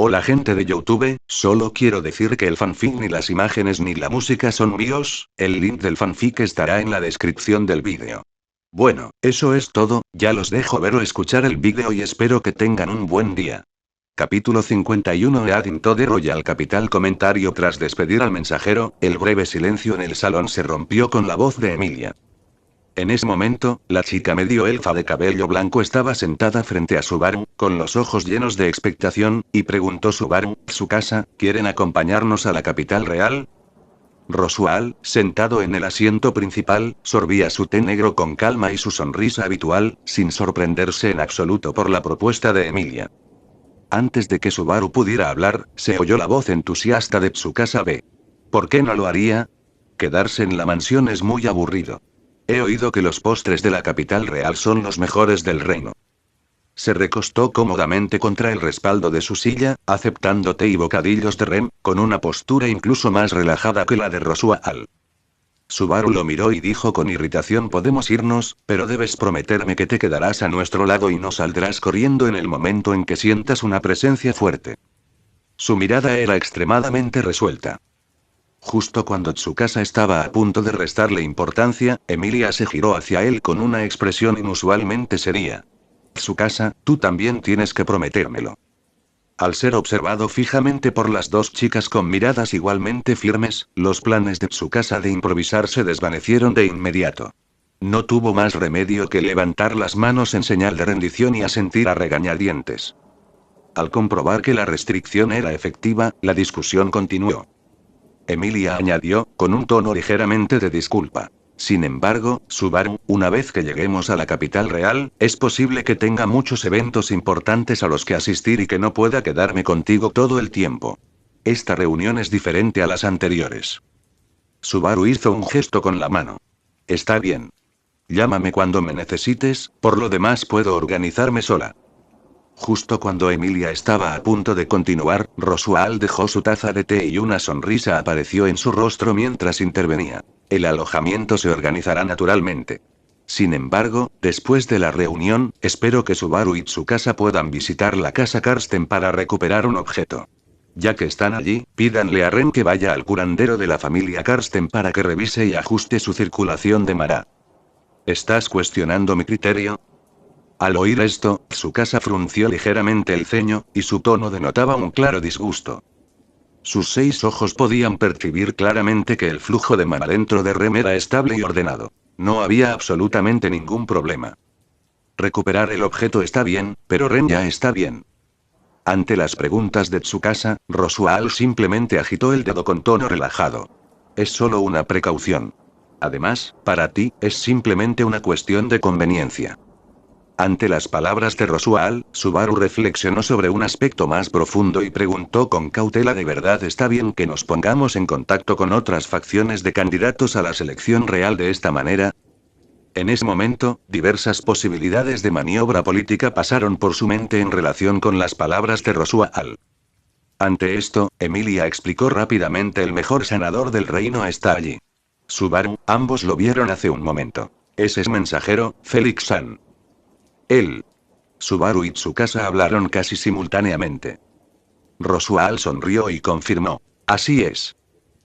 Hola gente de YouTube, solo quiero decir que el fanfic ni las imágenes ni la música son míos, el link del fanfic estará en la descripción del vídeo. Bueno, eso es todo, ya los dejo ver o escuchar el vídeo y espero que tengan un buen día. Capítulo 51 Adding to the Royal Capital Comentario Tras despedir al mensajero, el breve silencio en el salón se rompió con la voz de Emilia. En ese momento, la chica medio elfa de cabello blanco estaba sentada frente a Subaru, con los ojos llenos de expectación, y preguntó Subaru, ¿su casa, quieren acompañarnos a la capital real? Rosual, sentado en el asiento principal, sorbía su té negro con calma y su sonrisa habitual, sin sorprenderse en absoluto por la propuesta de Emilia. Antes de que Subaru pudiera hablar, se oyó la voz entusiasta de Tsukasa B. ¿Por qué no lo haría? Quedarse en la mansión es muy aburrido. He oído que los postres de la capital real son los mejores del reino. Se recostó cómodamente contra el respaldo de su silla, aceptando té y bocadillos de Rem, con una postura incluso más relajada que la de Rosual. Subaru lo miró y dijo con irritación: podemos irnos, pero debes prometerme que te quedarás a nuestro lado y no saldrás corriendo en el momento en que sientas una presencia fuerte. Su mirada era extremadamente resuelta. Justo cuando Tsukasa estaba a punto de restarle importancia, Emilia se giró hacia él con una expresión inusualmente seria. Tsukasa, tú también tienes que prometérmelo. Al ser observado fijamente por las dos chicas con miradas igualmente firmes, los planes de Tsukasa de improvisar se desvanecieron de inmediato. No tuvo más remedio que levantar las manos en señal de rendición y asentir a regañadientes. Al comprobar que la restricción era efectiva, la discusión continuó. Emilia añadió, con un tono ligeramente de disculpa. Sin embargo, Subaru, una vez que lleguemos a la capital real, es posible que tenga muchos eventos importantes a los que asistir y que no pueda quedarme contigo todo el tiempo. Esta reunión es diferente a las anteriores. Subaru hizo un gesto con la mano. Está bien. Llámame cuando me necesites, por lo demás puedo organizarme sola. Justo cuando Emilia estaba a punto de continuar, Rosual dejó su taza de té y una sonrisa apareció en su rostro mientras intervenía. El alojamiento se organizará naturalmente. Sin embargo, después de la reunión, espero que Subaru y Tsukasa puedan visitar la casa Karsten para recuperar un objeto. Ya que están allí, pídanle a Ren que vaya al curandero de la familia Karsten para que revise y ajuste su circulación de Mara. ¿Estás cuestionando mi criterio? Al oír esto, Tsukasa frunció ligeramente el ceño, y su tono denotaba un claro disgusto. Sus 6 ojos podían percibir claramente que el flujo de mana dentro de Rem era estable y ordenado. No había absolutamente ningún problema. Recuperar el objeto está bien, pero Rem ya está bien. Ante las preguntas de Tsukasa, Rosual simplemente agitó el dedo con tono relajado. Es solo una precaución. Además, para ti, es simplemente una cuestión de conveniencia. Ante las palabras de Rosual, Subaru reflexionó sobre un aspecto más profundo y preguntó con cautela: ¿de verdad está bien que nos pongamos en contacto con otras facciones de candidatos a la selección real de esta manera? En ese momento, diversas posibilidades de maniobra política pasaron por su mente en relación con las palabras de Rosual. Ante esto, Emilia explicó rápidamente: el mejor sanador del reino está allí. Subaru, ambos lo vieron hace un momento. Ese es mensajero, Felix San. Él. Subaru y Tsukasa hablaron casi simultáneamente. Rosual sonrió y confirmó. Así es.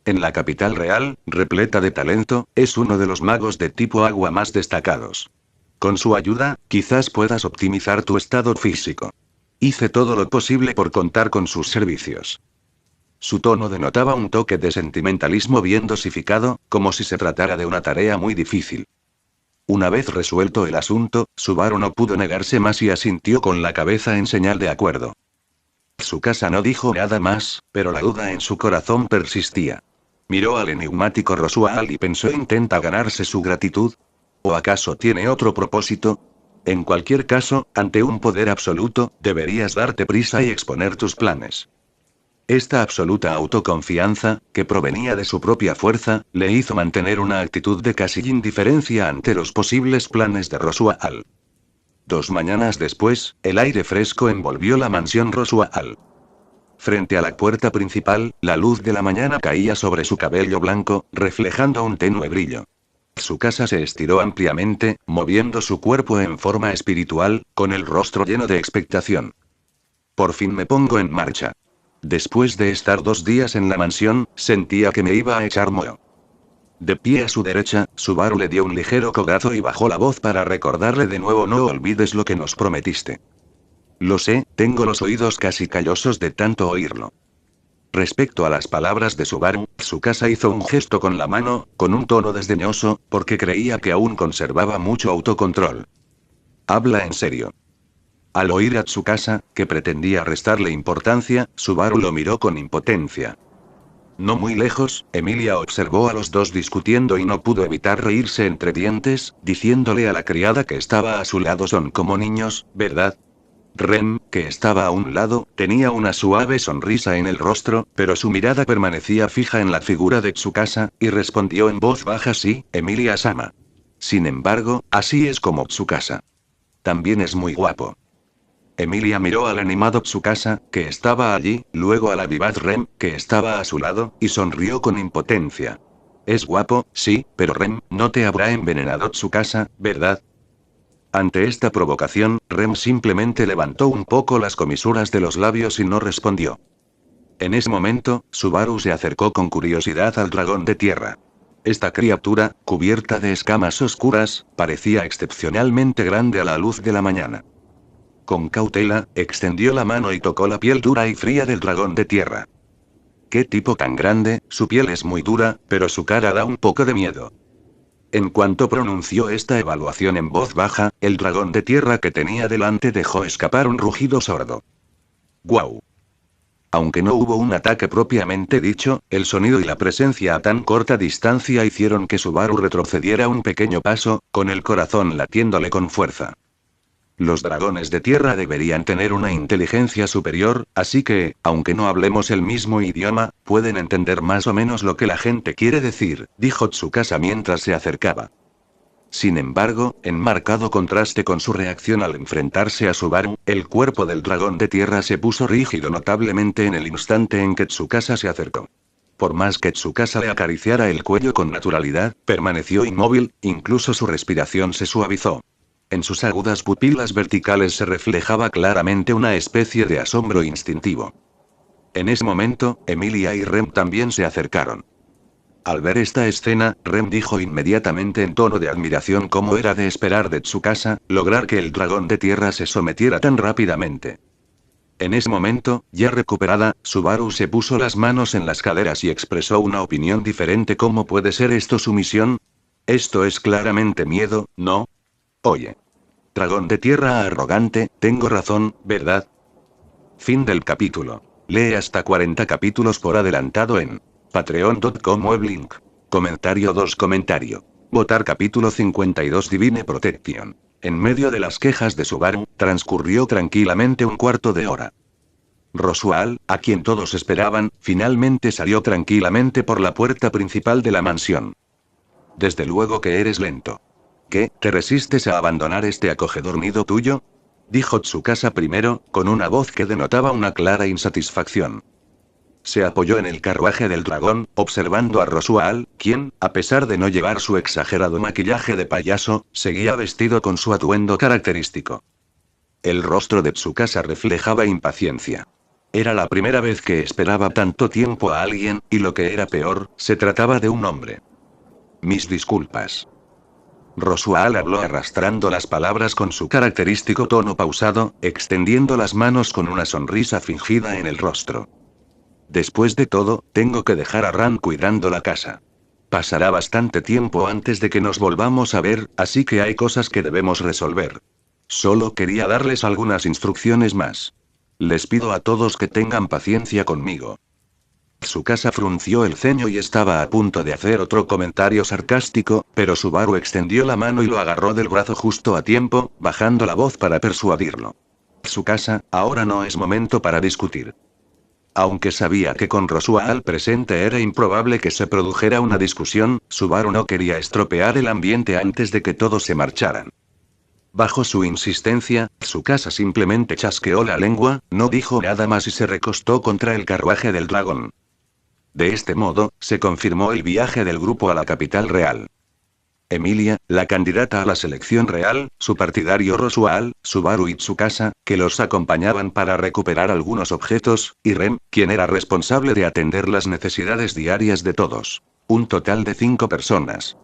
En la capital real, repleta de talento, es uno de los magos de tipo agua más destacados. Con su ayuda, quizás puedas optimizar tu estado físico. Hice todo lo posible por contar con sus servicios. Su tono denotaba un toque de sentimentalismo bien dosificado, como si se tratara de una tarea muy difícil. Una vez resuelto el asunto, Subaru no pudo negarse más y asintió con la cabeza en señal de acuerdo. Tsukasa no dijo nada más, pero la duda en su corazón persistía. Miró al enigmático Rosual y pensó: ¿intenta ganarse su gratitud? ¿O acaso tiene otro propósito? En cualquier caso, ante un poder absoluto, deberías darte prisa y exponer tus planes. Esta absoluta autoconfianza, que provenía de su propia fuerza, le hizo mantener una actitud de casi indiferencia ante los posibles planes de Rosual. 2 mañanas después, el aire fresco envolvió la mansión Rosual. Frente a la puerta principal, la luz de la mañana caía sobre su cabello blanco, reflejando un tenue brillo. Tsukasa se estiró ampliamente, moviendo su cuerpo en forma espiritual, con el rostro lleno de expectación. Por fin me pongo en marcha. Después de estar 2 días en la mansión, sentía que me iba a echar moho. De pie a su derecha, Subaru le dio un ligero codazo y bajó la voz para recordarle de nuevo: no olvides lo que nos prometiste. Lo sé, tengo los oídos casi callosos de tanto oírlo. Respecto a las palabras de Subaru, Tsukasa hizo un gesto con la mano, con un tono desdeñoso, porque creía que aún conservaba mucho autocontrol. Habla en serio. Al oír a Tsukasa, que pretendía restarle importancia, Subaru lo miró con impotencia. No muy lejos, Emilia observó a los dos discutiendo y no pudo evitar reírse entre dientes, diciéndole a la criada que estaba a su lado: son como niños, ¿verdad? Rem, que estaba a un lado, tenía una suave sonrisa en el rostro, pero su mirada permanecía fija en la figura de Tsukasa, y respondió en voz baja: sí, Emilia-sama. Sin embargo, así es como Tsukasa. También es muy guapo. Emilia miró al animado Tsukasa, que estaba allí, luego a la vivaz Rem, que estaba a su lado, y sonrió con impotencia. Es guapo, sí, pero Rem, no te habrá envenenado Tsukasa, ¿verdad? Ante esta provocación, Rem simplemente levantó un poco las comisuras de los labios y no respondió. En ese momento, Subaru se acercó con curiosidad al dragón de tierra. Esta criatura, cubierta de escamas oscuras, parecía excepcionalmente grande a la luz de la mañana. Con cautela, extendió la mano y tocó la piel dura y fría del dragón de tierra. ¡Qué tipo tan grande! Su piel es muy dura, pero su cara da un poco de miedo. En cuanto pronunció esta evaluación en voz baja, el dragón de tierra que tenía delante dejó escapar un rugido sordo. ¡Guau! Aunque no hubo un ataque propiamente dicho, el sonido y la presencia a tan corta distancia hicieron que Subaru retrocediera un pequeño paso, con el corazón latiéndole con fuerza. Los dragones de tierra deberían tener una inteligencia superior, así que, aunque no hablemos el mismo idioma, pueden entender más o menos lo que la gente quiere decir, dijo Tsukasa mientras se acercaba. Sin embargo, en marcado contraste con su reacción al enfrentarse a Subaru, el cuerpo del dragón de tierra se puso rígido notablemente en el instante en que Tsukasa se acercó. Por más que Tsukasa le acariciara el cuello con naturalidad, permaneció inmóvil, incluso su respiración se suavizó. En sus agudas pupilas verticales se reflejaba claramente una especie de asombro instintivo. En ese momento, Emilia y Rem también se acercaron. Al ver esta escena, Rem dijo inmediatamente en tono de admiración, como era de esperar de Tsukasa, lograr que el dragón de tierra se sometiera tan rápidamente. En ese momento, ya recuperada, Subaru se puso las manos en las caderas y expresó una opinión diferente. ¿Cómo puede ser esto sumisión? Esto es claramente miedo, ¿no? Oye. Dragón de tierra arrogante, tengo razón, ¿verdad? Fin del capítulo. Lee hasta 40 capítulos por adelantado en patreon.com weblink. Comentario 2 comentario. Votar capítulo 52 Divine Protection. En medio de las quejas de Subaru, transcurrió tranquilamente un cuarto de hora. Roswaal, a quien todos esperaban, finalmente salió tranquilamente por la puerta principal de la mansión. Desde luego que eres lento. ¿Qué, te resistes a abandonar este acogedor nido tuyo? Dijo Tsukasa primero, con una voz que denotaba una clara insatisfacción. Se apoyó en el carruaje del dragón, observando a Roswaal, quien, a pesar de no llevar su exagerado maquillaje de payaso, seguía vestido con su atuendo característico. El rostro de Tsukasa reflejaba impaciencia. Era la primera vez que esperaba tanto tiempo a alguien, y lo que era peor, se trataba de un hombre. Mis disculpas. Roswaal habló arrastrando las palabras con su característico tono pausado, extendiendo las manos con una sonrisa fingida en el rostro. Después de todo, tengo que dejar a Ran cuidando la casa. Pasará bastante tiempo antes de que nos volvamos a ver, así que hay cosas que debemos resolver. Solo quería darles algunas instrucciones más. Les pido a todos que tengan paciencia conmigo. Tsukasa frunció el ceño y estaba a punto de hacer otro comentario sarcástico, pero Subaru extendió la mano y lo agarró del brazo justo a tiempo, bajando la voz para persuadirlo. Tsukasa, ahora no es momento para discutir. Aunque sabía que con Roswaal presente era improbable que se produjera una discusión, Subaru no quería estropear el ambiente antes de que todos se marcharan. Bajo su insistencia, Tsukasa simplemente chasqueó la lengua, no dijo nada más y se recostó contra el carruaje del dragón. De este modo, se confirmó el viaje del grupo a la capital real. Emilia, la candidata a la selección real, su partidario Rosual, Subaru y Tsukasa, que los acompañaban para recuperar algunos objetos, y Ren, quien era responsable de atender las necesidades diarias de todos. Un total de 5 personas.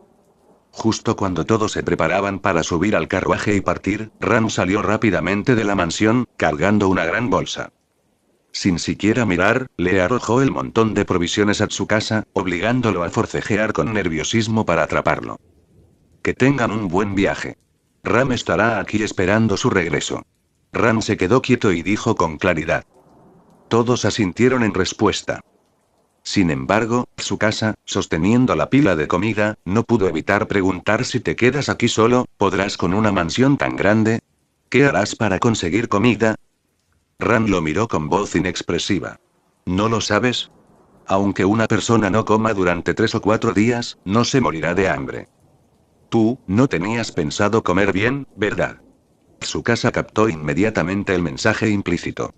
Justo cuando todos se preparaban para subir al carruaje y partir, Ram salió rápidamente de la mansión, cargando una gran bolsa. Sin siquiera mirar, le arrojó el montón de provisiones a Tsukasa, obligándolo a forcejear con nerviosismo para atraparlo. Que tengan un buen viaje. Ram estará aquí esperando su regreso. Ram se quedó quieto y dijo con claridad. Todos asintieron en respuesta. Sin embargo, Tsukasa, sosteniendo la pila de comida, no pudo evitar preguntar: si te quedas aquí solo, ¿podrás con una mansión tan grande? ¿Qué harás para conseguir comida? Ram lo miró con voz inexpresiva. ¿No lo sabes? Aunque una persona no coma durante 3 o 4 días, no se morirá de hambre. Tú, no tenías pensado comer bien, ¿verdad? Tsukasa captó inmediatamente el mensaje implícito.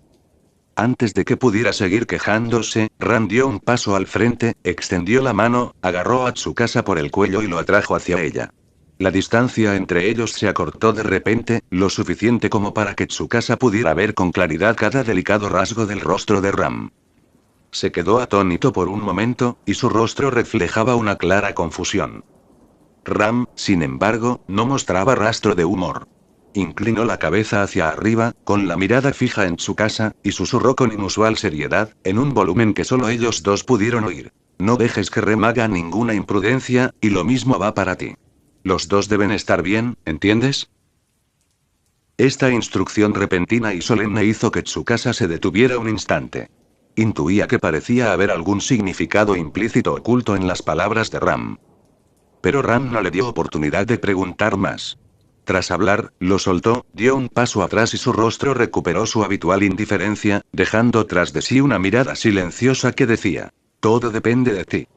Antes de que pudiera seguir quejándose, Ran dio un paso al frente, extendió la mano, agarró a Tsukasa por el cuello y lo atrajo hacia ella. La distancia entre ellos se acortó de repente, lo suficiente como para que Tsukasa pudiera ver con claridad cada delicado rasgo del rostro de Ram. Se quedó atónito por un momento, y su rostro reflejaba una clara confusión. Ram, sin embargo, no mostraba rastro de humor. Inclinó la cabeza hacia arriba, con la mirada fija en Tsukasa, y susurró con inusual seriedad, en un volumen que solo ellos dos pudieron oír. No dejes que Rem haga ninguna imprudencia, y lo mismo va para ti. Los dos deben estar bien, ¿entiendes? Esta instrucción repentina y solemne hizo que Tsukasa se detuviera un instante. Intuía que parecía haber algún significado implícito oculto en las palabras de Ram. Pero Ram no le dio oportunidad de preguntar más. Tras hablar, lo soltó, dio un paso atrás y su rostro recuperó su habitual indiferencia, dejando tras de sí una mirada silenciosa que decía: todo depende de ti.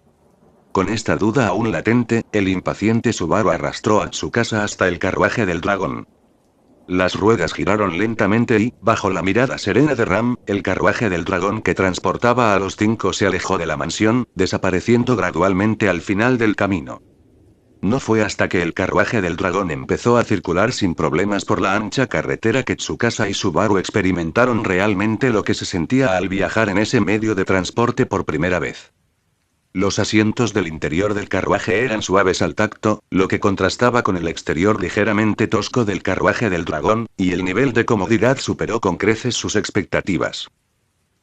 Con esta duda aún latente, el impaciente Subaru arrastró a Tsukasa hasta el carruaje del dragón. Las ruedas giraron lentamente y, bajo la mirada serena de Ram, el carruaje del dragón que transportaba a los 5 se alejó de la mansión, desapareciendo gradualmente al final del camino. No fue hasta que el carruaje del dragón empezó a circular sin problemas por la ancha carretera que Tsukasa y Subaru experimentaron realmente lo que se sentía al viajar en ese medio de transporte por primera vez. Los asientos del interior del carruaje eran suaves al tacto, lo que contrastaba con el exterior ligeramente tosco del carruaje del dragón, y el nivel de comodidad superó con creces sus expectativas.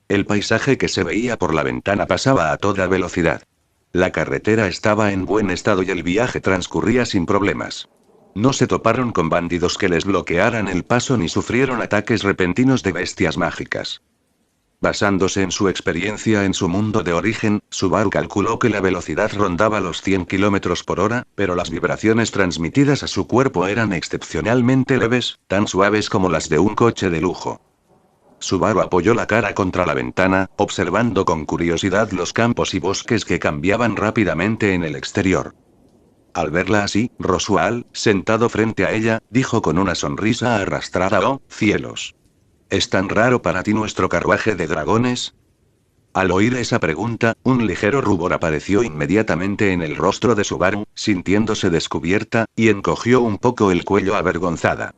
El paisaje que se veía por la ventana pasaba a toda velocidad. La carretera estaba en buen estado y el viaje transcurría sin problemas. No se toparon con bandidos que les bloquearan el paso ni sufrieron ataques repentinos de bestias mágicas. Basándose en su experiencia en su mundo de origen, Subaru calculó que la velocidad rondaba los 100 km por hora, pero las vibraciones transmitidas a su cuerpo eran excepcionalmente leves, tan suaves como las de un coche de lujo. Subaru apoyó la cara contra la ventana, observando con curiosidad los campos y bosques que cambiaban rápidamente en el exterior. Al verla así, Rosual, sentado frente a ella, dijo con una sonrisa arrastrada: «Oh, cielos. ¿Es tan raro para ti nuestro carruaje de dragones?» Al oír esa pregunta, un ligero rubor apareció inmediatamente en el rostro de Subaru, sintiéndose descubierta, y encogió un poco el cuello avergonzada.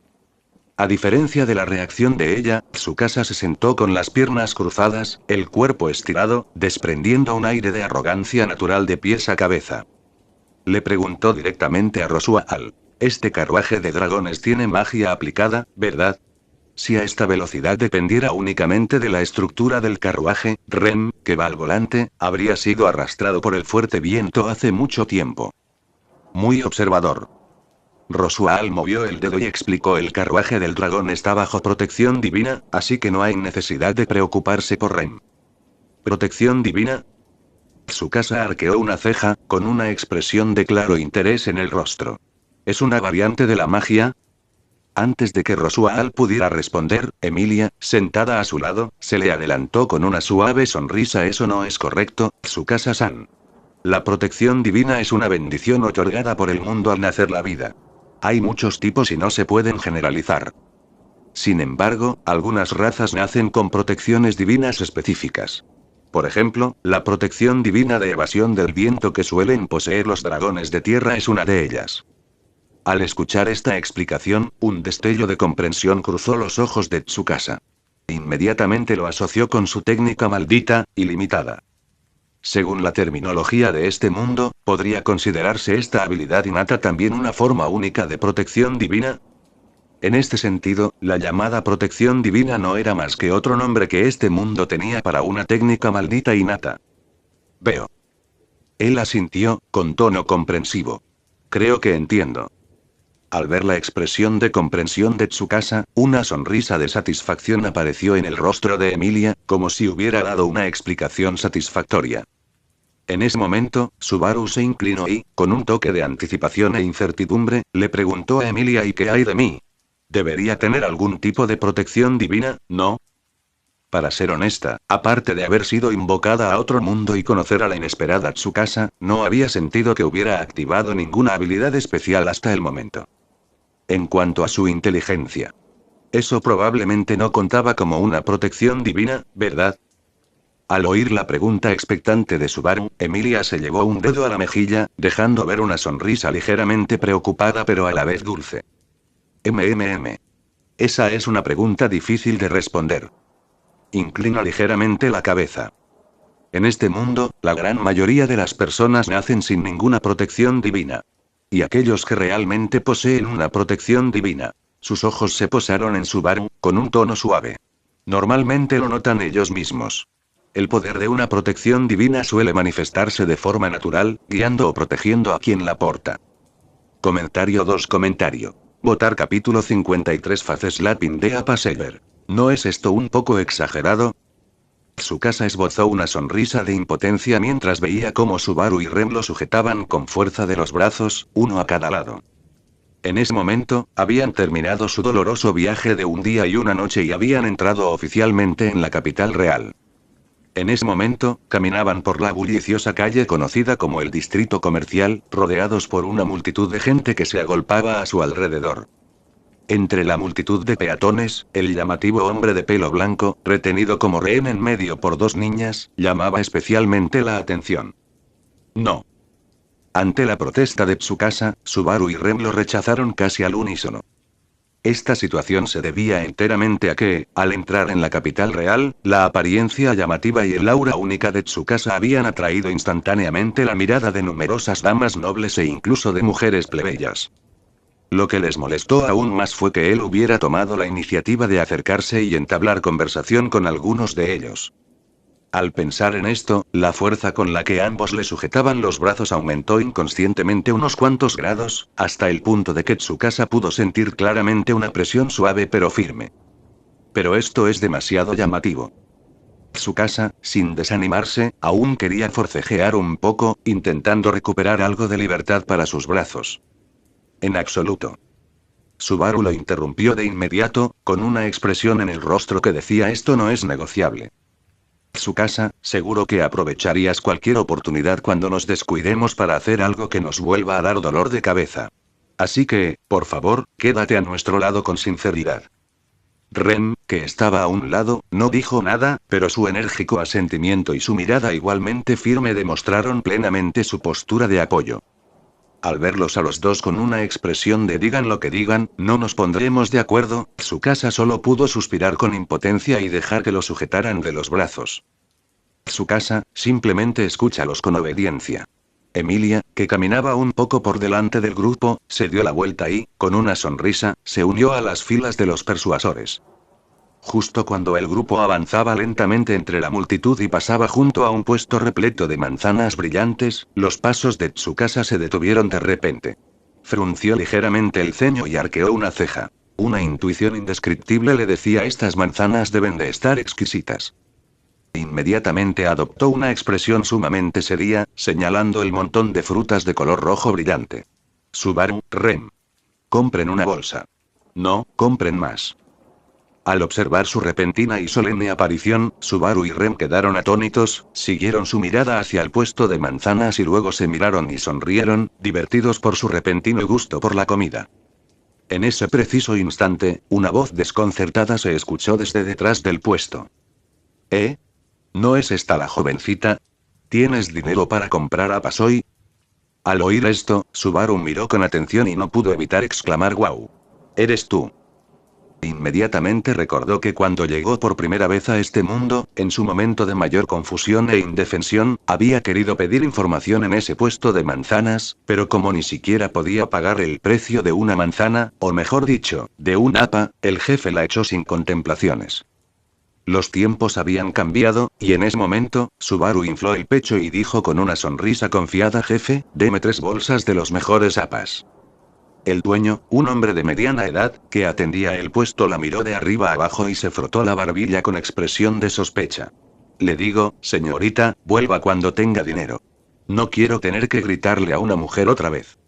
A diferencia de la reacción de ella, Tsukasa se sentó con las piernas cruzadas, el cuerpo estirado, desprendiendo un aire de arrogancia natural de pies a cabeza. Le preguntó directamente a Rosual: «Este carruaje de dragones tiene magia aplicada, ¿verdad?» Si a esta velocidad dependiera únicamente de la estructura del carruaje, Rem, que va al volante, habría sido arrastrado por el fuerte viento hace mucho tiempo. Muy observador. Rosual movió el dedo y explicó: el carruaje del dragón está bajo protección divina, así que no hay necesidad de preocuparse por Rem. ¿Protección divina? Tsukasa arqueó una ceja, con una expresión de claro interés en el rostro. ¿Es una variante de la magia? Antes de que Rosual pudiera responder, Emilia, sentada a su lado, se le adelantó con una suave sonrisa. Eso no es correcto, Tsukasa-san. La protección divina es una bendición otorgada por el mundo al nacer la vida. Hay muchos tipos y no se pueden generalizar. Sin embargo, algunas razas nacen con protecciones divinas específicas. Por ejemplo, la protección divina de evasión del viento que suelen poseer los dragones de tierra es una de ellas. Al escuchar esta explicación, un destello de comprensión cruzó los ojos de Tsukasa. Inmediatamente lo asoció con su técnica maldita, ilimitada. Según la terminología de este mundo, ¿podría considerarse esta habilidad innata también una forma única de protección divina? En este sentido, la llamada protección divina no era más que otro nombre que este mundo tenía para una técnica maldita innata. Veo. Él asintió, con tono comprensivo. Creo que entiendo. Al ver la expresión de comprensión de Tsukasa, una sonrisa de satisfacción apareció en el rostro de Emilia, como si hubiera dado una explicación satisfactoria. En ese momento, Subaru se inclinó y, con un toque de anticipación e incertidumbre, le preguntó a Emilia: ¿y qué hay de mí? ¿Debería tener algún tipo de protección divina, no? Para ser honesta, aparte de haber sido invocada a otro mundo y conocer a la inesperada Tsukasa, no había sentido que hubiera activado ninguna habilidad especial hasta el momento. En cuanto a su inteligencia, eso probablemente no contaba como una protección divina, ¿verdad? Al oír la pregunta expectante de Subaru, Emilia se llevó un dedo a la mejilla, dejando ver una sonrisa ligeramente preocupada pero a la vez dulce. Esa es una pregunta difícil de responder. Inclina ligeramente la cabeza. En este mundo, la gran mayoría de las personas nacen sin ninguna protección divina. Y aquellos que realmente poseen una protección divina. Sus ojos se posaron en Subaru, con un tono suave. Normalmente lo notan ellos mismos. El poder de una protección divina suele manifestarse de forma natural, guiando o protegiendo a quien la porta. Comentario 2. Votar capítulo 53 Faceslapping de Apasever. ¿No es esto un poco exagerado? Tsukasa esbozó una sonrisa de impotencia mientras veía cómo Subaru y Rem lo sujetaban con fuerza de los brazos, uno a cada lado. En ese momento, habían terminado su doloroso viaje de un día y una noche y habían entrado oficialmente en la capital real. En ese momento, caminaban por la bulliciosa calle conocida como el distrito comercial, rodeados por una multitud de gente que se agolpaba a su alrededor. Entre la multitud de peatones, el llamativo hombre de pelo blanco, retenido como rehén en medio por dos niñas, llamaba especialmente la atención. No. Ante la protesta de Tsukasa, Subaru y Rem lo rechazaron casi al unísono. Esta situación se debía enteramente a que, al entrar en la capital real, la apariencia llamativa y el aura única de Tsukasa habían atraído instantáneamente la mirada de numerosas damas nobles e incluso de mujeres plebeyas. Lo que les molestó aún más fue que él hubiera tomado la iniciativa de acercarse y entablar conversación con algunos de ellos. Al pensar en esto, la fuerza con la que ambos le sujetaban los brazos aumentó inconscientemente unos cuantos grados, hasta el punto de que Tsukasa pudo sentir claramente una presión suave pero firme. Pero esto es demasiado llamativo. Tsukasa, sin desanimarse, aún quería forcejear un poco, intentando recuperar algo de libertad para sus brazos. En absoluto. Subaru lo interrumpió de inmediato, con una expresión en el rostro que decía: esto no es negociable. Tsukasa, seguro que aprovecharías cualquier oportunidad cuando nos descuidemos para hacer algo que nos vuelva a dar dolor de cabeza. Así que, por favor, quédate a nuestro lado con sinceridad. Rem, que estaba a un lado, no dijo nada, pero su enérgico asentimiento y su mirada igualmente firme demostraron plenamente su postura de apoyo. Al verlos a los dos con una expresión de digan lo que digan, no nos pondremos de acuerdo, Tsukasa solo pudo suspirar con impotencia y dejar que lo sujetaran de los brazos. Tsukasa, simplemente escúchalos con obediencia. Emilia, que caminaba un poco por delante del grupo, se dio la vuelta y, con una sonrisa, se unió a las filas de los persuasores. Justo cuando el grupo avanzaba lentamente entre la multitud y pasaba junto a un puesto repleto de manzanas brillantes, los pasos de Tsukasa se detuvieron de repente. Frunció ligeramente el ceño y arqueó una ceja. Una intuición indescriptible le decía: estas manzanas deben de estar exquisitas. Inmediatamente adoptó una expresión sumamente seria, señalando el montón de frutas de color rojo brillante. Subaru, Rem. Compren una bolsa. No, compren más. Al observar su repentina y solemne aparición, Subaru y Rem quedaron atónitos, siguieron su mirada hacia el puesto de manzanas y luego se miraron y sonrieron, divertidos por su repentino gusto por la comida. En ese preciso instante, una voz desconcertada se escuchó desde detrás del puesto. ¿No es esta la jovencita? ¿Tienes dinero para comprar a Pasoy? Al oír esto, Subaru miró con atención y no pudo evitar exclamar «¡Guau! ¡Eres tú!». Inmediatamente recordó que cuando llegó por primera vez a este mundo, en su momento de mayor confusión e indefensión, había querido pedir información en ese puesto de manzanas, pero como ni siquiera podía pagar el precio de una manzana, o mejor dicho, de un APA, el jefe la echó sin contemplaciones. Los tiempos habían cambiado, y en ese momento, Subaru infló el pecho y dijo con una sonrisa confiada: «Jefe, deme 3 bolsas de los mejores APAs». El dueño, un hombre de mediana edad, que atendía el puesto, la miró de arriba abajo y se frotó la barbilla con expresión de sospecha. «Le digo, señorita, vuelva cuando tenga dinero. No quiero tener que gritarle a una mujer otra vez».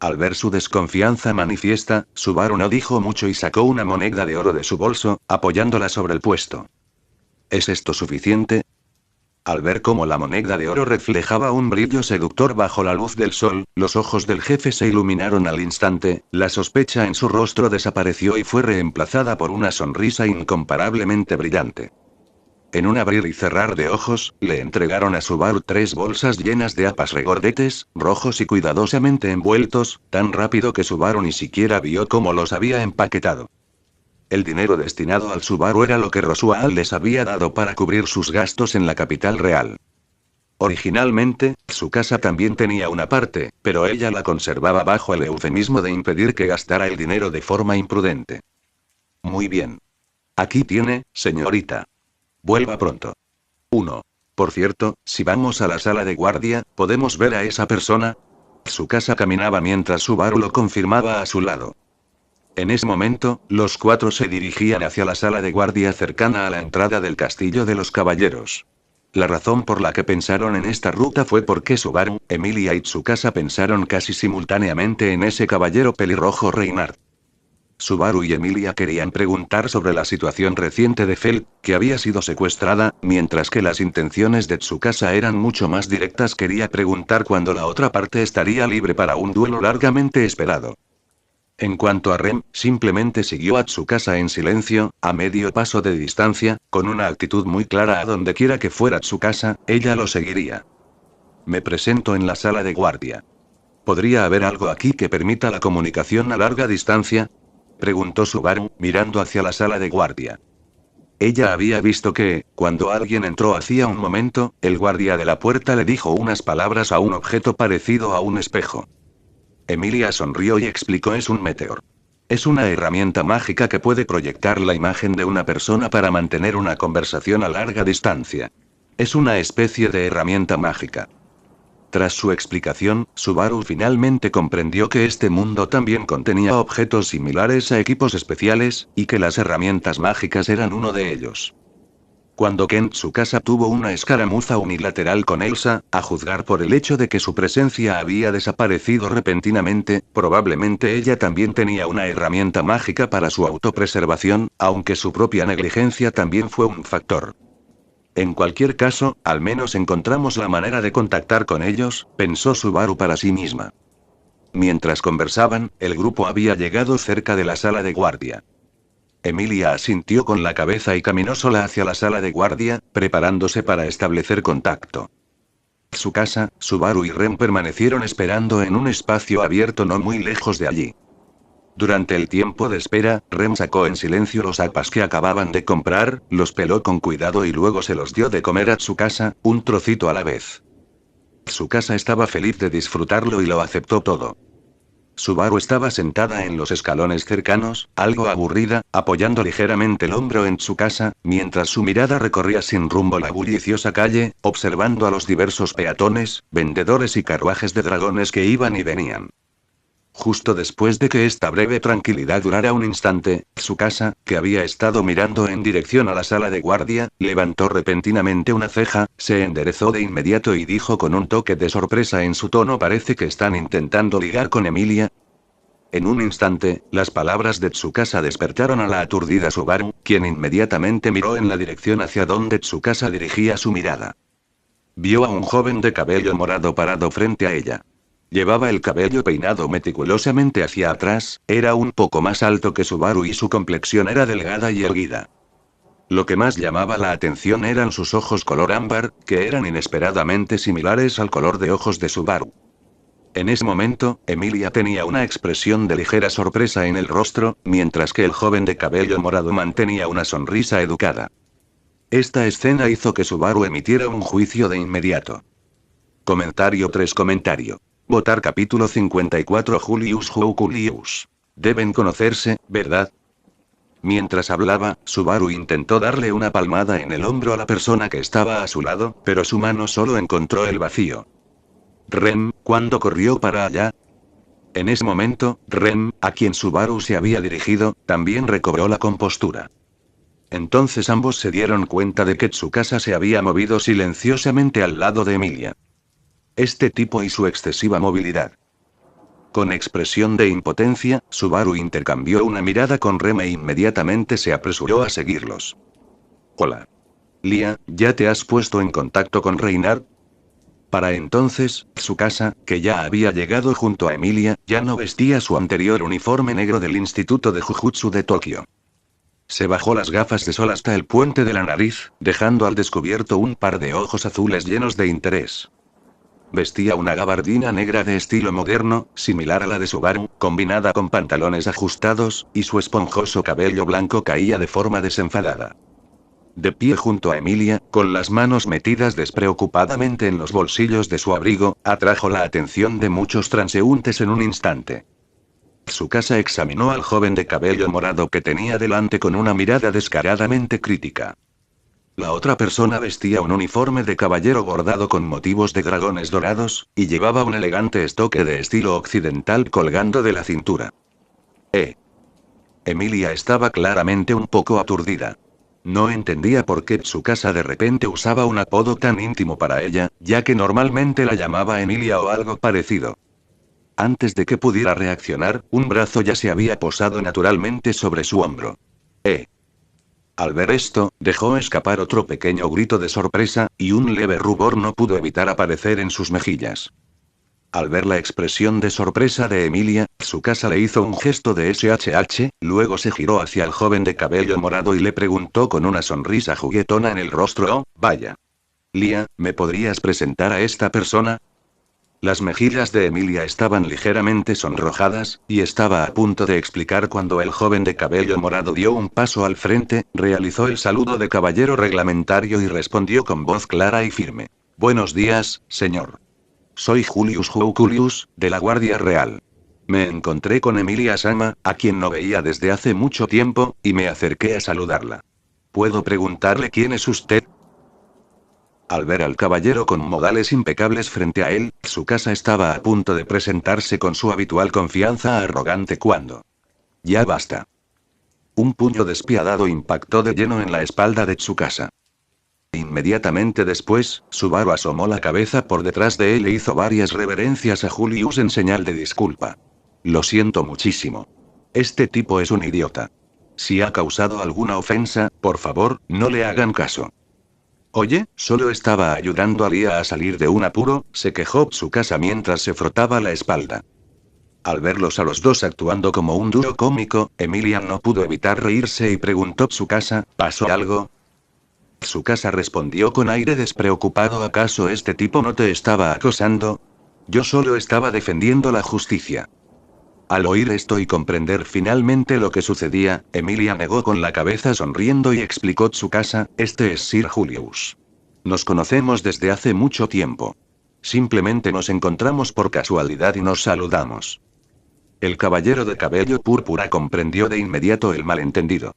Al ver su desconfianza manifiesta, Subaru no dijo mucho y sacó una moneda de oro de su bolso, apoyándola sobre el puesto. «¿Es esto suficiente?». Al ver cómo la moneda de oro reflejaba un brillo seductor bajo la luz del sol, los ojos del jefe se iluminaron al instante, la sospecha en su rostro desapareció y fue reemplazada por una sonrisa incomparablemente brillante. En un abrir y cerrar de ojos, le entregaron a Subaru 3 bolsas llenas de APAs regordetes, rojos y cuidadosamente envueltos, tan rápido que Subaru ni siquiera vio cómo los había empaquetado. El dinero destinado al Subaru era lo que Roswell les había dado para cubrir sus gastos en la capital real. Originalmente, su casa también tenía una parte, pero ella la conservaba bajo el eufemismo de impedir que gastara el dinero de forma imprudente. «Muy bien. Aquí tiene, señorita. Vuelva pronto». 1. Por cierto, si vamos a la sala de guardia, ¿podemos ver a esa persona? Su casa caminaba mientras Subaru lo confirmaba a su lado. En ese momento, los 4 se dirigían hacia la sala de guardia cercana a la entrada del Castillo de los Caballeros. La razón por la que pensaron en esta ruta fue porque Subaru, Emilia y Tsukasa pensaron casi simultáneamente en ese caballero pelirrojo Reinhardt. Subaru y Emilia querían preguntar sobre la situación reciente de Feld, que había sido secuestrada, mientras que las intenciones de Tsukasa eran mucho más directas. Quería preguntar cuándo la otra parte estaría libre para un duelo largamente esperado. En cuanto a Rem, simplemente siguió a Tsukasa en silencio, a medio paso de distancia, con una actitud muy clara: a donde quiera que fuera Tsukasa, ella lo seguiría. «Me presento en la sala de guardia. ¿Podría haber algo aquí que permita la comunicación a larga distancia?», preguntó Subaru, mirando hacia la sala de guardia. Ella había visto que, cuando alguien entró hacía un momento, el guardia de la puerta le dijo unas palabras a un objeto parecido a un espejo. Emilia sonrió y explicó: «Es un meteor. Es una herramienta mágica que puede proyectar la imagen de una persona para mantener una conversación a larga distancia. Es una especie de herramienta mágica». Tras su explicación, Subaru finalmente comprendió que este mundo también contenía objetos similares a equipos especiales, y que las herramientas mágicas eran uno de ellos. Cuando Ken Tsukasa tuvo una escaramuza unilateral con Elsa, a juzgar por el hecho de que su presencia había desaparecido repentinamente, probablemente ella también tenía una herramienta mágica para su autopreservación, aunque su propia negligencia también fue un factor. En cualquier caso, al menos encontramos la manera de contactar con ellos, pensó Subaru para sí misma. Mientras conversaban, el grupo había llegado cerca de la sala de guardia. Emilia asintió con la cabeza y caminó sola hacia la sala de guardia, preparándose para establecer contacto. Tsukasa, Subaru y Ren permanecieron esperando en un espacio abierto no muy lejos de allí. Durante el tiempo de espera, Rem sacó en silencio los APAs que acababan de comprar, los peló con cuidado y luego se los dio de comer a Tsukasa, un trocito a la vez. Tsukasa estaba feliz de disfrutarlo y lo aceptó todo. Subaru estaba sentada en los escalones cercanos, algo aburrida, apoyando ligeramente el hombro en Tsukasa, mientras su mirada recorría sin rumbo la bulliciosa calle, observando a los diversos peatones, vendedores y carruajes de dragones que iban y venían. Justo después de que esta breve tranquilidad durara un instante, Tsukasa, que había estado mirando en dirección a la sala de guardia, levantó repentinamente una ceja, se enderezó de inmediato y dijo con un toque de sorpresa en su tono: «¿Parece que están intentando ligar con Emilia?». En un instante, las palabras de Tsukasa despertaron a la aturdida Subaru, quien inmediatamente miró en la dirección hacia donde Tsukasa dirigía su mirada. Vio a un joven de cabello morado parado frente a ella. Llevaba el cabello peinado meticulosamente hacia atrás, era un poco más alto que Subaru y su complexión era delgada y erguida. Lo que más llamaba la atención eran sus ojos color ámbar, que eran inesperadamente similares al color de ojos de Subaru. En ese momento, Emilia tenía una expresión de ligera sorpresa en el rostro, mientras que el joven de cabello morado mantenía una sonrisa educada. Esta escena hizo que Subaru emitiera un juicio de inmediato. Comentario 3. Votar capítulo 54. Julius Julius. Deben conocerse, ¿verdad? Mientras hablaba, Subaru intentó darle una palmada en el hombro a la persona que estaba a su lado, pero su mano solo encontró el vacío. Rem, ¿cuándo corrió para allá? En ese momento, Rem, a quien Subaru se había dirigido, también recobró la compostura. Entonces ambos se dieron cuenta de que Tsukasa se había movido silenciosamente al lado de Emilia. Este tipo y su excesiva movilidad. Con expresión de impotencia, Subaru intercambió una mirada con Rem e inmediatamente se apresuró a seguirlos. Hola. Lia, ¿ya te has puesto en contacto con Reinhard? Para entonces, Tsukasa, que ya había llegado junto a Emilia, ya no vestía su anterior uniforme negro del Instituto de Jujutsu de Tokio. Se bajó las gafas de sol hasta el puente de la nariz, dejando al descubierto un par de ojos azules llenos de interés. Vestía una gabardina negra de estilo moderno, similar a la de Subaru, combinada con pantalones ajustados, y su esponjoso cabello blanco caía de forma desenfadada. De pie junto a Emilia, con las manos metidas despreocupadamente en los bolsillos de su abrigo, atrajo la atención de muchos transeúntes en un instante. Tsukasa examinó al joven de cabello morado que tenía delante con una mirada descaradamente crítica. La otra persona vestía un uniforme de caballero bordado con motivos de dragones dorados, y llevaba un elegante estoque de estilo occidental colgando de la cintura. Emilia estaba claramente un poco aturdida. No entendía por qué Tsukasa de repente usaba un apodo tan íntimo para ella, ya que normalmente la llamaba Emilia o algo parecido. Antes de que pudiera reaccionar, un brazo ya se había posado naturalmente sobre su hombro. Al ver esto, dejó escapar otro pequeño grito de sorpresa, y un leve rubor no pudo evitar aparecer en sus mejillas. Al ver la expresión de sorpresa de Emilia, Tsukasa le hizo un gesto de SHH, luego se giró hacia el joven de cabello morado y le preguntó con una sonrisa juguetona en el rostro: «Oh, vaya. Lia, ¿me podrías presentar a esta persona?» Las mejillas de Emilia estaban ligeramente sonrojadas, y estaba a punto de explicar cuando el joven de cabello morado dio un paso al frente, realizó el saludo de caballero reglamentario y respondió con voz clara y firme: «Buenos días, señor. Soy Julius Julius, de la Guardia Real. Me encontré con Emilia Sama, a quien no veía desde hace mucho tiempo, y me acerqué a saludarla. ¿Puedo preguntarle quién es usted?» Al ver al caballero con modales impecables frente a él, Tsukasa estaba a punto de presentarse con su habitual confianza arrogante cuando... «Ya basta». Un puño despiadado impactó de lleno en la espalda de Tsukasa. Inmediatamente después, Subaru asomó la cabeza por detrás de él e hizo varias reverencias a Julius en señal de disculpa. «Lo siento muchísimo. Este tipo es un idiota. Si ha causado alguna ofensa, por favor, no le hagan caso». «Oye, solo estaba ayudando a Lia a salir de un apuro», se quejó Tsukasa mientras se frotaba la espalda. Al verlos a los dos actuando como un dúo cómico, Emilia no pudo evitar reírse y preguntó: «Tsukasa, ¿pasó algo?» Tsukasa respondió con aire despreocupado: «¿Acaso este tipo no te estaba acosando? Yo solo estaba defendiendo la justicia». Al oír esto y comprender finalmente lo que sucedía, Emilia negó con la cabeza sonriendo y explicó: «Tsukasa, este es Sir Julius. Nos conocemos desde hace mucho tiempo. Simplemente nos encontramos por casualidad y nos saludamos». El caballero de cabello púrpura comprendió de inmediato el malentendido.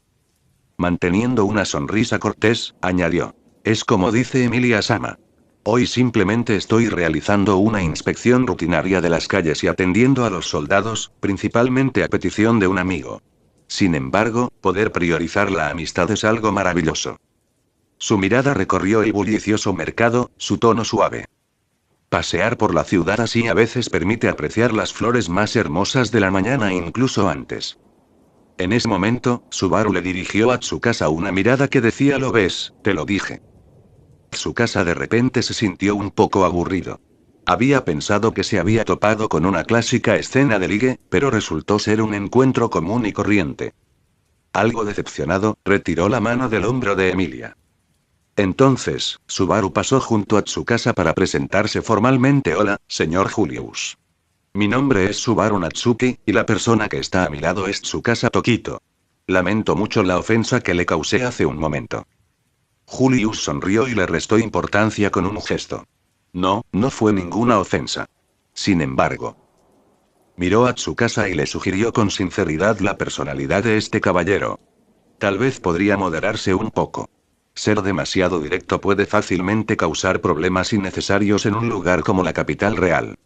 Manteniendo una sonrisa cortés, añadió: «Es como dice Emilia Sama. Hoy simplemente estoy realizando una inspección rutinaria de las calles y atendiendo a los soldados, principalmente a petición de un amigo. Sin embargo, poder priorizar la amistad es algo maravilloso». Su mirada recorrió el bullicioso mercado, su tono suave. Pasear por la ciudad así a veces permite apreciar las flores más hermosas de la mañana incluso antes. En ese momento, Subaru le dirigió a Tsukasa una mirada que decía: «Lo ves, te lo dije». Tsukasa de repente se sintió un poco aburrido. Había pensado que se había topado con una clásica escena de ligue, pero resultó ser un encuentro común y corriente. Algo decepcionado, retiró la mano del hombro de Emilia. Entonces, Subaru pasó junto a Tsukasa para presentarse formalmente: «Hola, señor Julius. Mi nombre es Subaru Natsuki, y la persona que está a mi lado es Tsukasa Tokito. Lamento mucho la ofensa que le causé hace un momento. Julius sonrió y le restó importancia con un gesto. No, no fue ninguna ofensa. Sin embargo, miró a Tsukasa y le sugirió con sinceridad la personalidad de este caballero. Tal vez podría moderarse un poco. Ser demasiado directo puede fácilmente causar problemas innecesarios en un lugar como la capital real.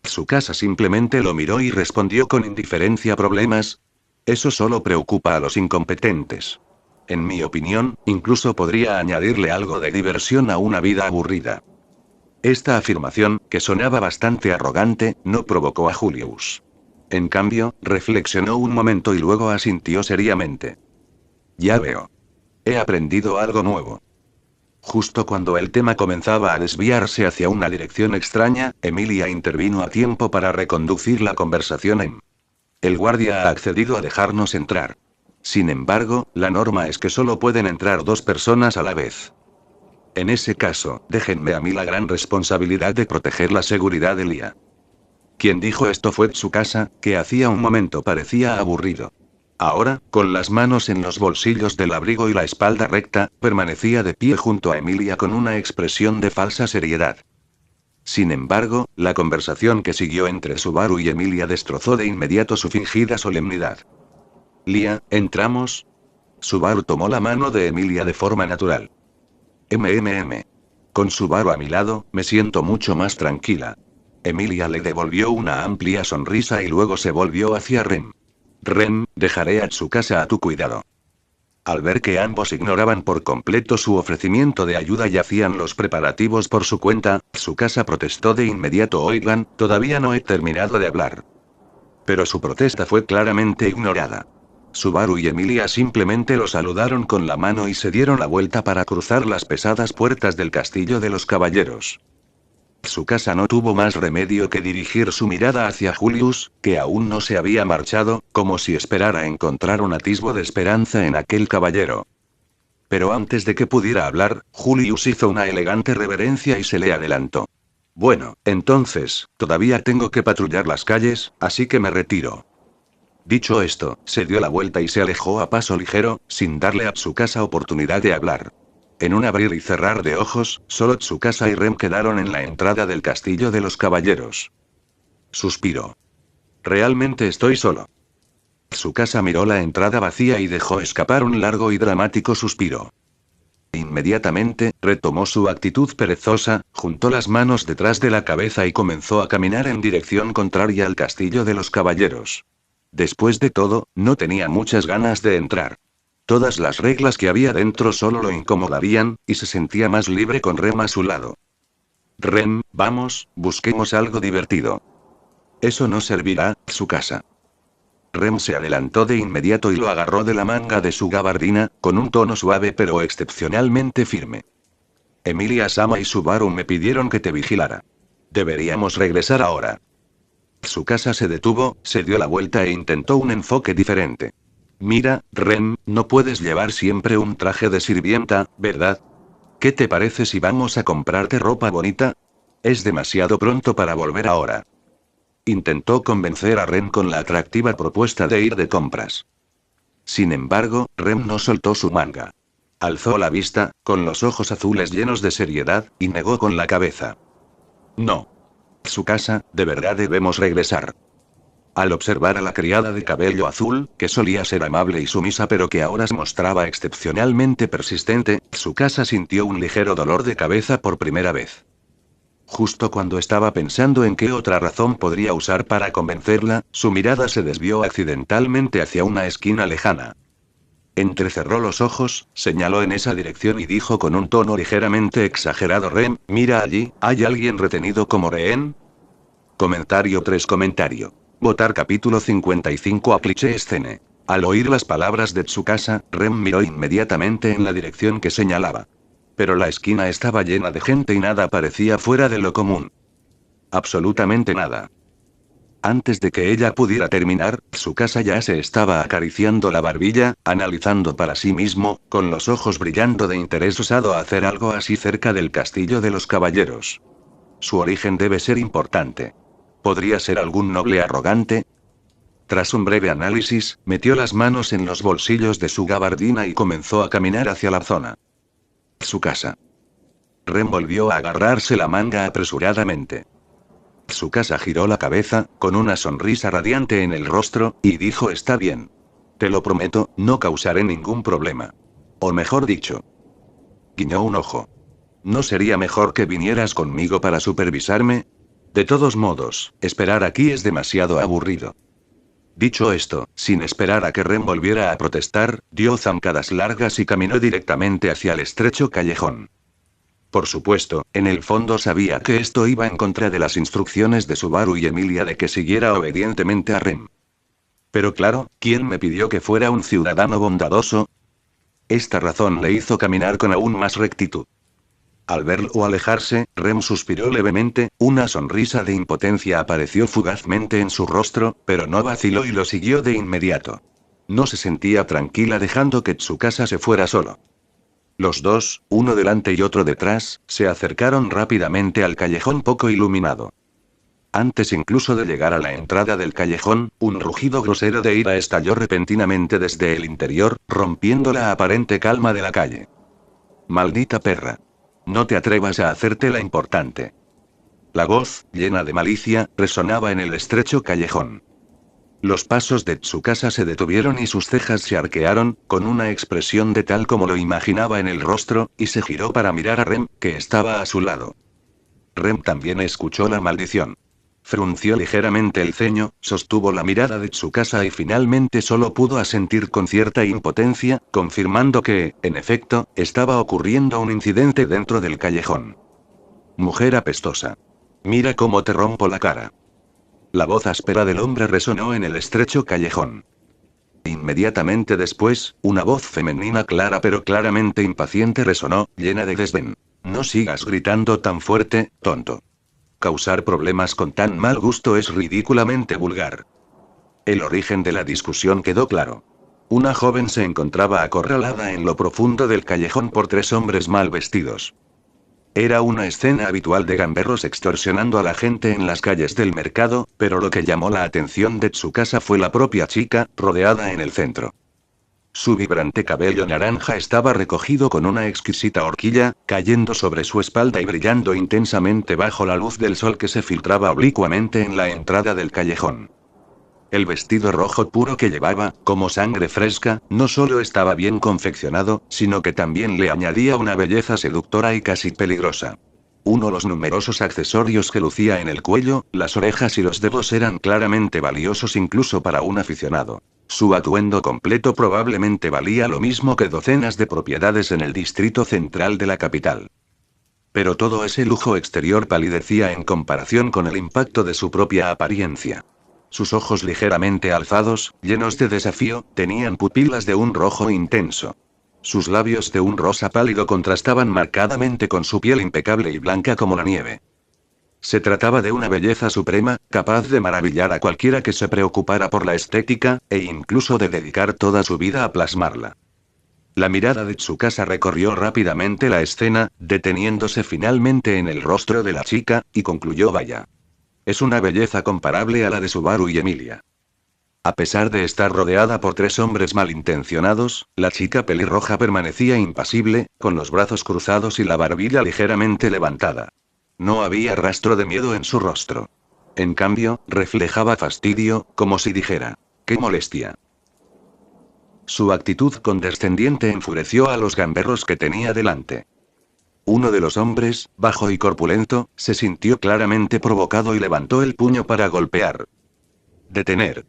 Tsukasa simplemente lo miró y respondió con indiferencia: ¿problemas? Eso solo preocupa a los incompetentes. En mi opinión, incluso podría añadirle algo de diversión a una vida aburrida. Esta afirmación, que sonaba bastante arrogante, no provocó a Julius. En cambio, reflexionó un momento y luego asintió seriamente. Ya veo. He aprendido algo nuevo. Justo cuando el tema comenzaba a desviarse hacia una dirección extraña, Emilia intervino a tiempo para reconducir la conversación. El guardia ha accedido a dejarnos entrar. Sin embargo, la norma es que solo pueden entrar 2 personas a la vez. En ese caso, déjenme a mí la gran responsabilidad de proteger la seguridad de Lia. Quien dijo esto fue Tsukasa, que hacía un momento parecía aburrido. Ahora, con las manos en los bolsillos del abrigo y la espalda recta, permanecía de pie junto a Emilia con una expresión de falsa seriedad. Sin embargo, la conversación que siguió entre Subaru y Emilia destrozó de inmediato su fingida solemnidad. Lia, ¿entramos? Subaru tomó la mano de Emilia de forma natural. Con Subaru a mi lado, me siento mucho más tranquila. Emilia le devolvió una amplia sonrisa y luego se volvió hacia Rem. Rem, dejaré a Tsukasa a tu cuidado. Al ver que ambos ignoraban por completo su ofrecimiento de ayuda y hacían los preparativos por su cuenta, Tsukasa protestó de inmediato: oigan, todavía no he terminado de hablar. Pero su protesta fue claramente ignorada. Subaru y Emilia simplemente lo saludaron con la mano y se dieron la vuelta para cruzar las pesadas puertas del castillo de los caballeros. Tsukasa no tuvo más remedio que dirigir su mirada hacia Julius, que aún no se había marchado, como si esperara encontrar un atisbo de esperanza en aquel caballero. Pero antes de que pudiera hablar, Julius hizo una elegante reverencia y se le adelantó. Bueno, entonces, todavía tengo que patrullar las calles, así que me retiro. Dicho esto, se dio la vuelta y se alejó a paso ligero, sin darle a Tsukasa oportunidad de hablar. En un abrir y cerrar de ojos, solo Tsukasa y Rem quedaron en la entrada del castillo de los caballeros. Suspiró. Realmente estoy solo. Tsukasa miró la entrada vacía y dejó escapar un largo y dramático suspiro. Inmediatamente, retomó su actitud perezosa, juntó las manos detrás de la cabeza y comenzó a caminar en dirección contraria al castillo de los caballeros. Después de todo, no tenía muchas ganas de entrar. Todas las reglas que había dentro solo lo incomodarían, y se sentía más libre con Rem a su lado. Rem, vamos, busquemos algo divertido. Eso no servirá, Tsukasa. Rem se adelantó de inmediato y lo agarró de la manga de su gabardina, con un tono suave pero excepcionalmente firme. Emilia-sama y Subaru me pidieron que te vigilara. Deberíamos regresar ahora. Tsukasa se detuvo, se dio la vuelta e intentó un enfoque diferente. Mira, Rem, no puedes llevar siempre un traje de sirvienta, ¿verdad? ¿Qué te parece si vamos a comprarte ropa bonita? Es demasiado pronto para volver ahora. Intentó convencer a Rem con la atractiva propuesta de ir de compras. Sin embargo, Rem no soltó su manga. Alzó la vista, con los ojos azules llenos de seriedad, y negó con la cabeza. No. Tsukasa, de verdad debemos regresar. Al observar a la criada de cabello azul, que solía ser amable y sumisa pero que ahora se mostraba excepcionalmente persistente, Tsukasa sintió un ligero dolor de cabeza por primera vez. Justo cuando estaba pensando en qué otra razón podría usar para convencerla, su mirada se desvió accidentalmente hacia una esquina lejana. Entrecerró los ojos, señaló en esa dirección y dijo con un tono ligeramente exagerado: Rem, mira allí, ¿hay alguien retenido como rehén? Comentario 3. Votar capítulo 55 a cliché escene. Al oír las palabras de Tsukasa, Rem miró inmediatamente en la dirección que señalaba. Pero la esquina estaba llena de gente y nada parecía fuera de lo común. Absolutamente nada. Antes de que ella pudiera terminar, Tsukasa ya se estaba acariciando la barbilla, analizando para sí mismo, con los ojos brillando de interés osado a hacer algo así cerca del castillo de los caballeros. Su origen debe ser importante. ¿Podría ser algún noble arrogante? Tras un breve análisis, metió las manos en los bolsillos de su gabardina y comenzó a caminar hacia la zona. Su casa. Rem volvió a agarrarse la manga apresuradamente. Su casa giró la cabeza, con una sonrisa radiante en el rostro, y dijo: está bien. Te lo prometo, no causaré ningún problema. O mejor dicho. Guiñó un ojo. ¿No sería mejor que vinieras conmigo para supervisarme? De todos modos, esperar aquí es demasiado aburrido. Dicho esto, sin esperar a que Rem volviera a protestar, dio zancadas largas y caminó directamente hacia el estrecho callejón. Por supuesto, en el fondo sabía que esto iba en contra de las instrucciones de Subaru y Emilia de que siguiera obedientemente a Rem. Pero claro, ¿quién me pidió que fuera un ciudadano bondadoso? Esta razón le hizo caminar con aún más rectitud. Al verlo alejarse, Rem suspiró levemente, una sonrisa de impotencia apareció fugazmente en su rostro, pero no vaciló y lo siguió de inmediato. No se sentía tranquila dejando que Tsukasa se fuera solo. Los dos, uno delante y otro detrás, se acercaron rápidamente al callejón poco iluminado. Antes incluso de llegar a la entrada del callejón, un rugido grosero de ira estalló repentinamente desde el interior, rompiendo la aparente calma de la calle. «Maldita perra. No te atrevas a hacerte la importante». La voz, llena de malicia, resonaba en el estrecho callejón. Los pasos de Tsukasa se detuvieron y sus cejas se arquearon, con una expresión de tal como lo imaginaba en el rostro, y se giró para mirar a Rem, que estaba a su lado. Rem también escuchó la maldición. Frunció ligeramente el ceño, sostuvo la mirada de Tsukasa y finalmente solo pudo asentir con cierta impotencia, confirmando que, en efecto, estaba ocurriendo un incidente dentro del callejón. «Mujer apestosa. Mira cómo te rompo la cara». La voz áspera del hombre resonó en el estrecho callejón. Inmediatamente después, una voz femenina clara pero claramente impaciente resonó, llena de desdén. «No sigas gritando tan fuerte, tonto. Causar problemas con tan mal gusto es ridículamente vulgar». El origen de la discusión quedó claro. Una joven se encontraba acorralada en lo profundo del callejón por tres hombres mal vestidos. Era una escena habitual de gamberros extorsionando a la gente en las calles del mercado, pero lo que llamó la atención de Tsukasa fue la propia chica, rodeada en el centro. Su vibrante cabello naranja estaba recogido con una exquisita horquilla, cayendo sobre su espalda y brillando intensamente bajo la luz del sol que se filtraba oblicuamente en la entrada del callejón. El vestido rojo puro que llevaba, como sangre fresca, no solo estaba bien confeccionado, sino que también le añadía una belleza seductora y casi peligrosa. Los numerosos accesorios que lucía en el cuello, las orejas y los dedos eran claramente valiosos incluso para un aficionado. Su atuendo completo probablemente valía lo mismo que docenas de propiedades en el distrito central de la capital. Pero todo ese lujo exterior palidecía en comparación con el impacto de su propia apariencia. Sus ojos ligeramente alzados, llenos de desafío, tenían pupilas de un rojo intenso. Sus labios de un rosa pálido contrastaban marcadamente con su piel impecable y blanca como la nieve. Se trataba de una belleza suprema, capaz de maravillar a cualquiera que se preocupara por la estética, e incluso de dedicar toda su vida a plasmarla. La mirada de Tsukasa recorrió rápidamente la escena, deteniéndose finalmente en el rostro de la chica, y concluyó: vaya. Es una belleza comparable a la de Subaru y Emilia. A pesar de estar rodeada por tres hombres malintencionados, la chica pelirroja permanecía impasible, con los brazos cruzados y la barbilla ligeramente levantada. No había rastro de miedo en su rostro. En cambio, reflejaba fastidio, como si dijera: ¡qué molestia! Su actitud condescendiente enfureció a los gamberros que tenía delante. Uno de los hombres, bajo y corpulento, se sintió claramente provocado y levantó el puño para golpear. «Detener».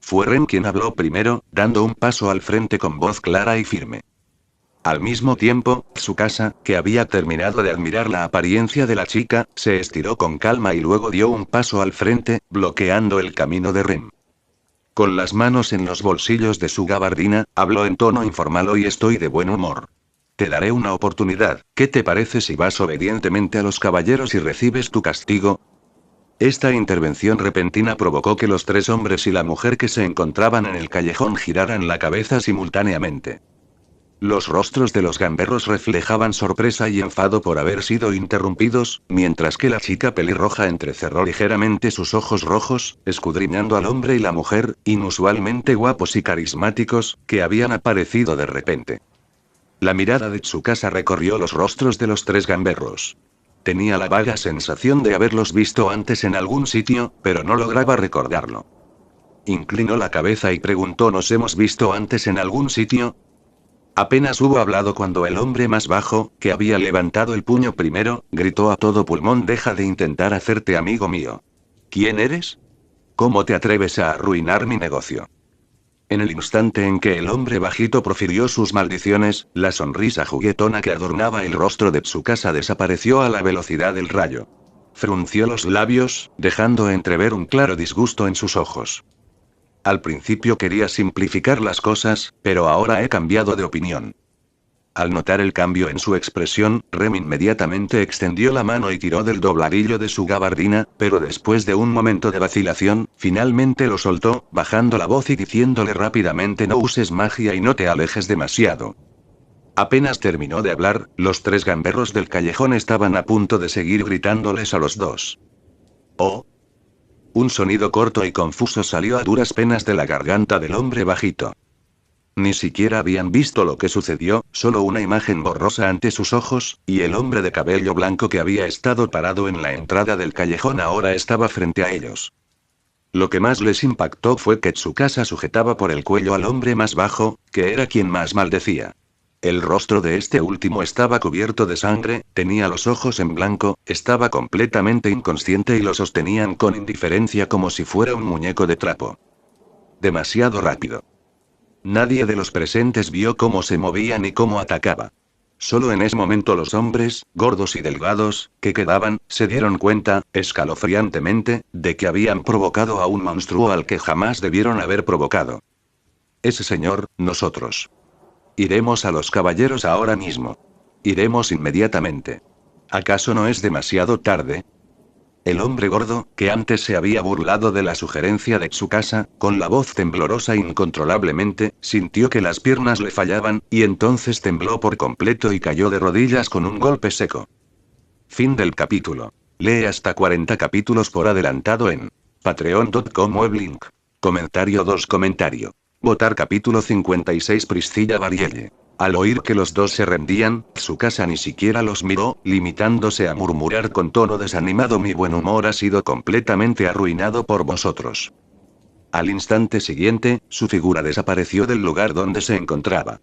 Fue Ren quien habló primero, dando un paso al frente con voz clara y firme. Al mismo tiempo, Tsukasa, que había terminado de admirar la apariencia de la chica, se estiró con calma y luego dio un paso al frente, bloqueando el camino de Ren. Con las manos en los bolsillos de su gabardina, habló en tono informal: hoy estoy de buen humor. Te daré una oportunidad, ¿qué te parece si vas obedientemente a los caballeros y recibes tu castigo? Esta intervención repentina provocó que los tres hombres y la mujer que se encontraban en el callejón giraran la cabeza simultáneamente. Los rostros de los gamberros reflejaban sorpresa y enfado por haber sido interrumpidos, mientras que la chica pelirroja entrecerró ligeramente sus ojos rojos, escudriñando al hombre y la mujer, inusualmente guapos y carismáticos, que habían aparecido de repente. La mirada de Tsukasa recorrió los rostros de los tres gamberros. Tenía la vaga sensación de haberlos visto antes en algún sitio, pero no lograba recordarlo. Inclinó la cabeza y preguntó: ¿Nos hemos visto antes en algún sitio? Apenas hubo hablado cuando el hombre más bajo, que había levantado el puño primero, gritó a todo pulmón: «Deja de intentar hacerte amigo mío». «¿Quién eres? ¿Cómo te atreves a arruinar mi negocio?». En el instante en que el hombre bajito profirió sus maldiciones, la sonrisa juguetona que adornaba el rostro de Tsukasa desapareció a la velocidad del rayo. Frunció los labios, dejando entrever un claro disgusto en sus ojos. Al principio quería simplificar las cosas, pero ahora he cambiado de opinión. Al notar el cambio en su expresión, Rem inmediatamente extendió la mano y tiró del dobladillo de su gabardina, pero después de un momento de vacilación, finalmente lo soltó, bajando la voz y diciéndole rápidamente: «No uses magia y no te alejes demasiado». Apenas terminó de hablar, los tres gamberros del callejón estaban a punto de seguir gritándoles a los dos. «Oh». Un sonido corto y confuso salió a duras penas de la garganta del hombre bajito. Ni siquiera habían visto lo que sucedió, solo una imagen borrosa ante sus ojos, y el hombre de cabello blanco que había estado parado en la entrada del callejón ahora estaba frente a ellos. Lo que más les impactó fue que Tsukasa sujetaba por el cuello al hombre más bajo, que era quien más maldecía. El rostro de este último estaba cubierto de sangre, tenía los ojos en blanco, estaba completamente inconsciente y lo sostenían con indiferencia como si fuera un muñeco de trapo. Demasiado rápido. Nadie de los presentes vio cómo se movía ni cómo atacaba. Solo en ese momento los hombres, gordos y delgados, que quedaban, se dieron cuenta, escalofriantemente, de que habían provocado a un monstruo al que jamás debieron haber provocado. Ese señor, nosotros. Iremos a los caballeros ahora mismo. Iremos inmediatamente. ¿Acaso no es demasiado tarde? El hombre gordo, que antes se había burlado de la sugerencia de Tsukasa, con la voz temblorosa incontrolablemente, sintió que las piernas le fallaban, y entonces tembló por completo y cayó de rodillas con un golpe seco. Fin del capítulo. Lee hasta 40 capítulos por adelantado en patreon.com weblink. Comentario 2 comentario. Votar capítulo 56 Priscilla Varielle. Al oír que los dos se rendían, Tsukasa ni siquiera los miró, limitándose a murmurar con tono desanimado: «Mi buen humor ha sido completamente arruinado por vosotros». Al instante siguiente, su figura desapareció del lugar donde se encontraba.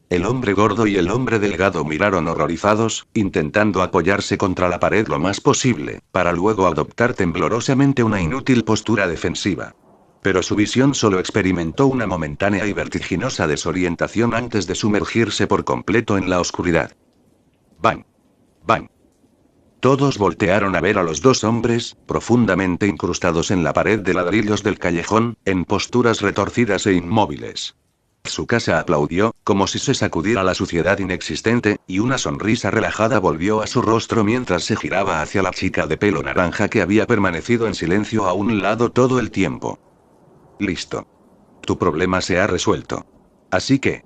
El hombre gordo y el hombre delgado miraron horrorizados, intentando apoyarse contra la pared lo más posible, para luego adoptar temblorosamente una inútil postura defensiva. Pero su visión solo experimentó una momentánea y vertiginosa desorientación antes de sumergirse por completo en la oscuridad. ¡Bang! ¡Bang! Todos voltearon a ver a los dos hombres, profundamente incrustados en la pared de ladrillos del callejón, en posturas retorcidas e inmóviles. Tsukasa aplaudió, como si se sacudiera la suciedad inexistente, y una sonrisa relajada volvió a su rostro mientras se giraba hacia la chica de pelo naranja que había permanecido en silencio a un lado todo el tiempo. «Listo. Tu problema se ha resuelto. Así que...».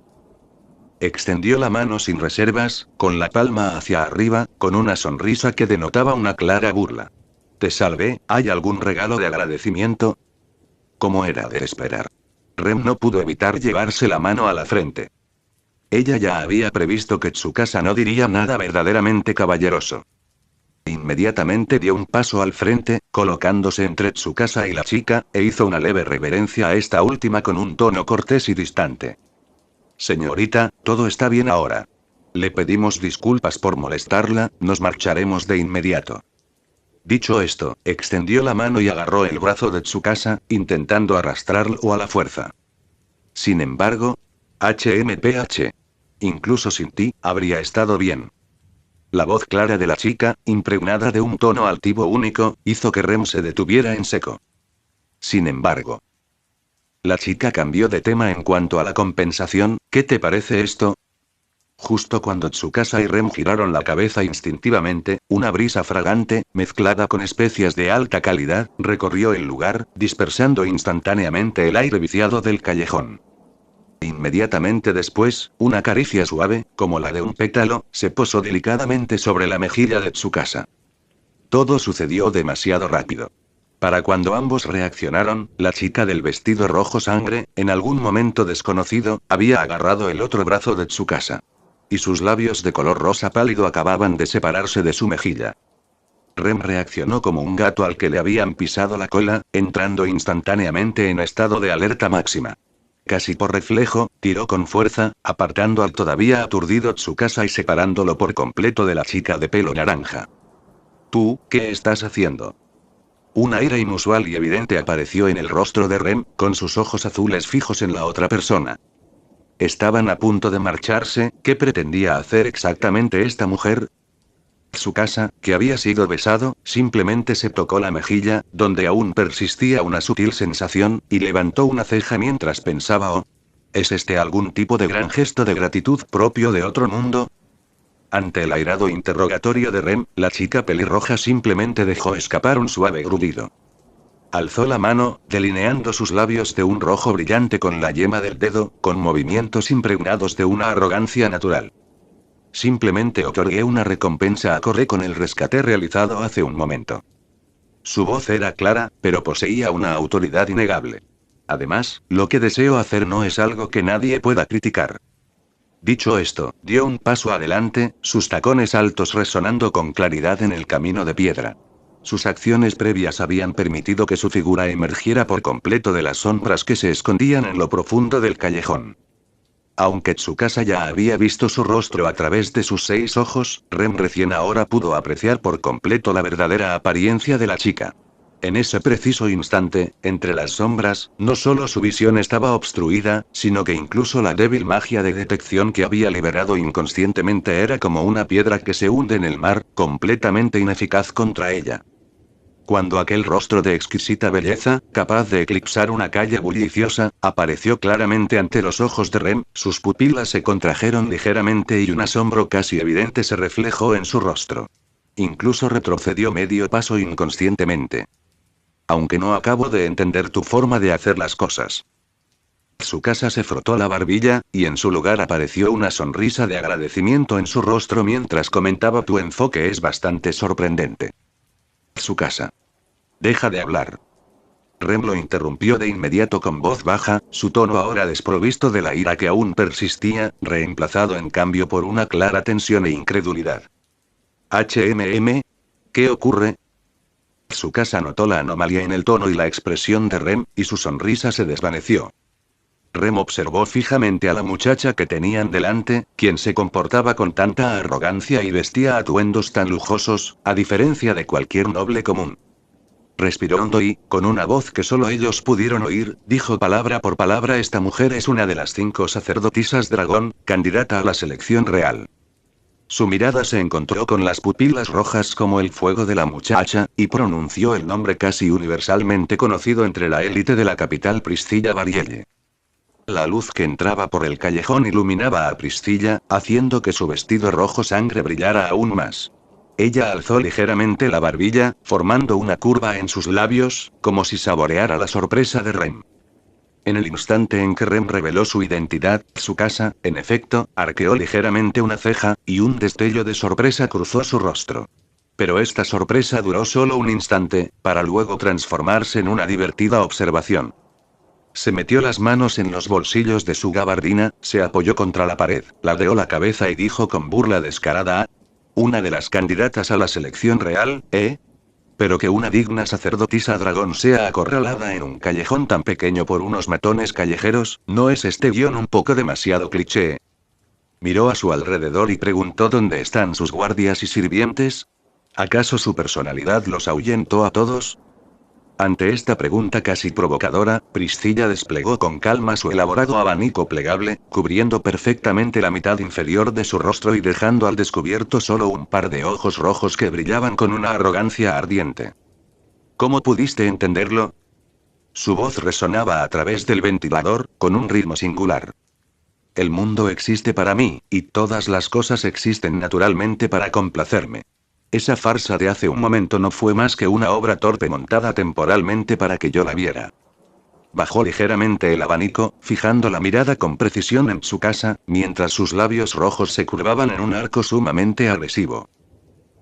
Extendió la mano sin reservas, con la palma hacia arriba, con una sonrisa que denotaba una clara burla. «Te salvé, ¿hay algún regalo de agradecimiento?». Como era de esperar. Rem no pudo evitar llevarse la mano a la frente. Ella ya había previsto que Tsukasa no diría nada verdaderamente caballeroso. Inmediatamente dio un paso al frente, colocándose entre Tsukasa y la chica, e hizo una leve reverencia a esta última con un tono cortés y distante. «Señorita, todo está bien ahora. Le pedimos disculpas por molestarla, nos marcharemos de inmediato». Dicho esto, extendió la mano y agarró el brazo de Tsukasa, intentando arrastrarlo a la fuerza. Sin embargo, HMPH. Incluso sin ti, habría estado bien. La voz clara de la chica, impregnada de un tono altivo único, hizo que Rem se detuviera en seco. Sin embargo, la chica cambió de tema en cuanto a la compensación. «¿Qué te parece esto?». Justo cuando Tsukasa y Rem giraron la cabeza instintivamente, una brisa fragante, mezclada con especias de alta calidad, recorrió el lugar, dispersando instantáneamente el aire viciado del callejón. Inmediatamente después, una caricia suave, como la de un pétalo, se posó delicadamente sobre la mejilla de Tsukasa. Todo sucedió demasiado rápido. Para cuando ambos reaccionaron, la chica del vestido rojo sangre, en algún momento desconocido, había agarrado el otro brazo de Tsukasa. Y sus labios de color rosa pálido acababan de separarse de su mejilla. Rem reaccionó como un gato al que le habían pisado la cola, entrando instantáneamente en estado de alerta máxima. Casi por reflejo, tiró con fuerza, apartando al todavía aturdido Tsukasa y separándolo por completo de la chica de pelo naranja. ¿Tú, qué estás haciendo? Una ira inusual y evidente apareció en el rostro de Rem, con sus ojos azules fijos en la otra persona. Estaban a punto de marcharse. ¿Qué pretendía hacer exactamente esta mujer? Tsukasa, que había sido besado, simplemente se tocó la mejilla, donde aún persistía una sutil sensación, y levantó una ceja mientras pensaba: «Oh, ¿es este algún tipo de gran gesto de gratitud propio de otro mundo?» Ante el airado interrogatorio de Rem, la chica pelirroja simplemente dejó escapar un suave grudido. Alzó la mano, delineando sus labios de un rojo brillante con la yema del dedo, con movimientos impregnados de una arrogancia natural. Simplemente otorgué una recompensa acorde con el rescate realizado hace un momento. Su voz era clara, pero poseía una autoridad innegable. Además, lo que deseo hacer no es algo que nadie pueda criticar. Dicho esto, dio un paso adelante, sus tacones altos resonando con claridad en el camino de piedra. Sus acciones previas habían permitido que su figura emergiera por completo de las sombras que se escondían en lo profundo del callejón. Aunque Tsukasa ya había visto su rostro a través de sus 6 ojos, Rem recién ahora pudo apreciar por completo la verdadera apariencia de la chica. En ese preciso instante, entre las sombras, no solo su visión estaba obstruida, sino que incluso la débil magia de detección que había liberado inconscientemente era como una piedra que se hunde en el mar, completamente ineficaz contra ella. Cuando aquel rostro de exquisita belleza, capaz de eclipsar una calle bulliciosa, apareció claramente ante los ojos de Rem, sus pupilas se contrajeron ligeramente y un asombro casi evidente se reflejó en su rostro. Incluso retrocedió medio paso inconscientemente. Aunque no acabo de entender tu forma de hacer las cosas. Tsukasa se frotó la barbilla, y en su lugar apareció una sonrisa de agradecimiento en su rostro mientras comentaba: tu enfoque es bastante sorprendente. Tsukasa. Deja de hablar. Rem lo interrumpió de inmediato con voz baja, su tono ahora desprovisto de la ira que aún persistía, reemplazado en cambio por una clara tensión e incredulidad. ¿Qué ocurre? Tsukasa notó la anomalía en el tono y la expresión de Rem, y su sonrisa se desvaneció. Rem observó fijamente a la muchacha que tenían delante, quien se comportaba con tanta arrogancia y vestía atuendos tan lujosos, a diferencia de cualquier noble común. Respiró hondo y, con una voz que solo ellos pudieron oír, dijo palabra por palabra: esta mujer es una de las 5 sacerdotisas dragón, candidata a la selección real. Su mirada se encontró con las pupilas rojas como el fuego de la muchacha, y pronunció el nombre casi universalmente conocido entre la élite de la capital: Priscilla Barielle. La luz que entraba por el callejón iluminaba a Priscilla, haciendo que su vestido rojo sangre brillara aún más. Ella alzó ligeramente la barbilla, formando una curva en sus labios, como si saboreara la sorpresa de Rem. En el instante en que Rem reveló su identidad, Tsukasa, en efecto, arqueó ligeramente una ceja, y un destello de sorpresa cruzó su rostro. Pero esta sorpresa duró solo un instante, para luego transformarse en una divertida observación. Se metió las manos en los bolsillos de su gabardina, se apoyó contra la pared, ladeó la cabeza y dijo con burla descarada: una de las candidatas a la selección real, ¿eh? Pero que una digna sacerdotisa dragón sea acorralada en un callejón tan pequeño por unos matones callejeros, ¿no es este guión un poco demasiado cliché? Miró a su alrededor y preguntó: ¿dónde están sus guardias y sirvientes? ¿Acaso su personalidad los ahuyentó a todos? Ante esta pregunta casi provocadora, Priscilla desplegó con calma su elaborado abanico plegable, cubriendo perfectamente la mitad inferior de su rostro y dejando al descubierto solo un par de ojos rojos que brillaban con una arrogancia ardiente. ¿Cómo pudiste entenderlo? Su voz resonaba a través del ventilador, con un ritmo singular. El mundo existe para mí, y todas las cosas existen naturalmente para complacerme. Esa farsa de hace un momento no fue más que una obra torpe montada temporalmente para que yo la viera. Bajó ligeramente el abanico, fijando la mirada con precisión en Tsukasa, mientras sus labios rojos se curvaban en un arco sumamente agresivo.